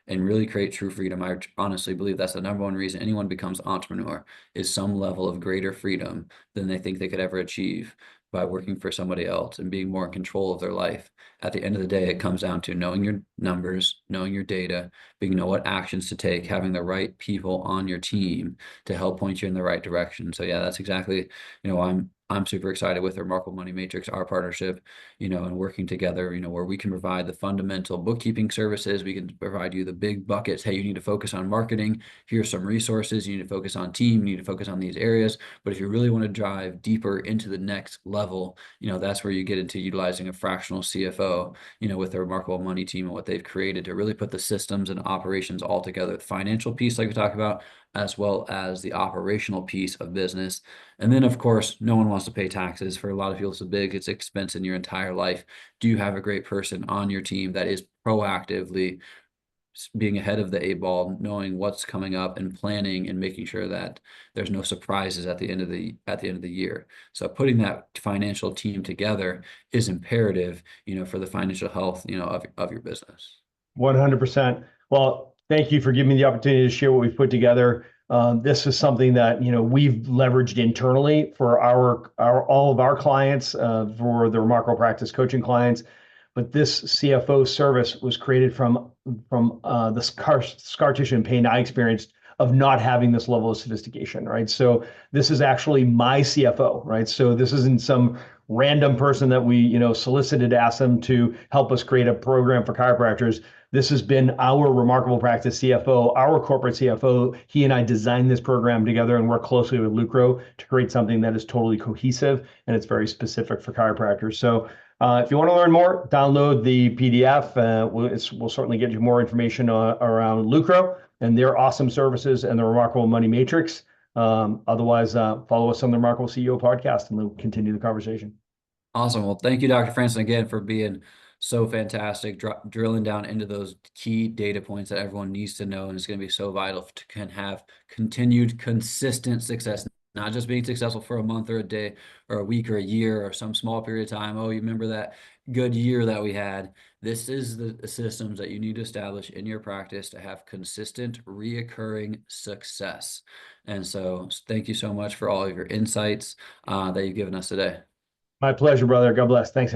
S1: and really create true freedom. I honestly believe that's the number one reason anyone becomes entrepreneur, is some level of greater freedom than they think they could ever achieve by working for somebody else and being more in control of their life. At the end of the day, it comes down to knowing your numbers, knowing your data, being know what actions to take, having the right people on your team to help point you in the right direction. So yeah, that's exactly, I'm super excited with the Remarkable Money Matrix, our partnership, and working together, where we can provide the fundamental bookkeeping services. We can provide you the big buckets. Hey, you need to focus on marketing. Here's some resources. You need to focus on team. You need to focus on these areas. But if you really want to drive deeper into the next level, that's where you get into utilizing a fractional CFO, with the Remarkable Money team and what they've created to really put the systems and operations all together. The financial piece, like we talked about, as well as the operational piece of business. And then, of course, no one wants to pay taxes. For a lot of people, it's a big expense in your entire life. Do you have a great person on your team that is proactively being ahead of the eight ball, knowing what's coming up and planning and making sure that there's no surprises at the end of the year? So putting that financial team together is imperative, for the financial health, of your business.
S2: 100%. Well, thank you for giving me the opportunity to share what we've put together. This is something that we've leveraged internally for our all of our clients, for the Remarkable Practice coaching clients. But this CFO service was created from the scar tissue and pain I experienced of not having this level of sophistication, right? So this is actually my CFO, right? So this isn't some random person that we solicited to ask them to help us create a program for chiropractors. This has been our Remarkable Practice CFO, our corporate CFO. He and I designed this program together and work closely with Lucro to create something that is totally cohesive and it's very specific for chiropractors. So if you want to learn more, download the PDF. We'll certainly get you more information around Lucro and their awesome services and the Remarkable Money Matrix. Otherwise, follow us on the Remarkable CEO podcast and we'll continue the conversation.
S1: Awesome. Well, thank you, Dr. Franson, again, for being so fantastic, drilling down into those key data points that everyone needs to know. And it's going to be so vital to can have continued consistent success, not just being successful for a month or a day or a week or a year or some small period of time. Oh, you remember that good year that we had? This is the systems that you need to establish in your practice to have consistent, reoccurring success. And so thank you so much for all of your insights that you've given us today.
S2: My pleasure, brother. God bless. Thanks, everyone.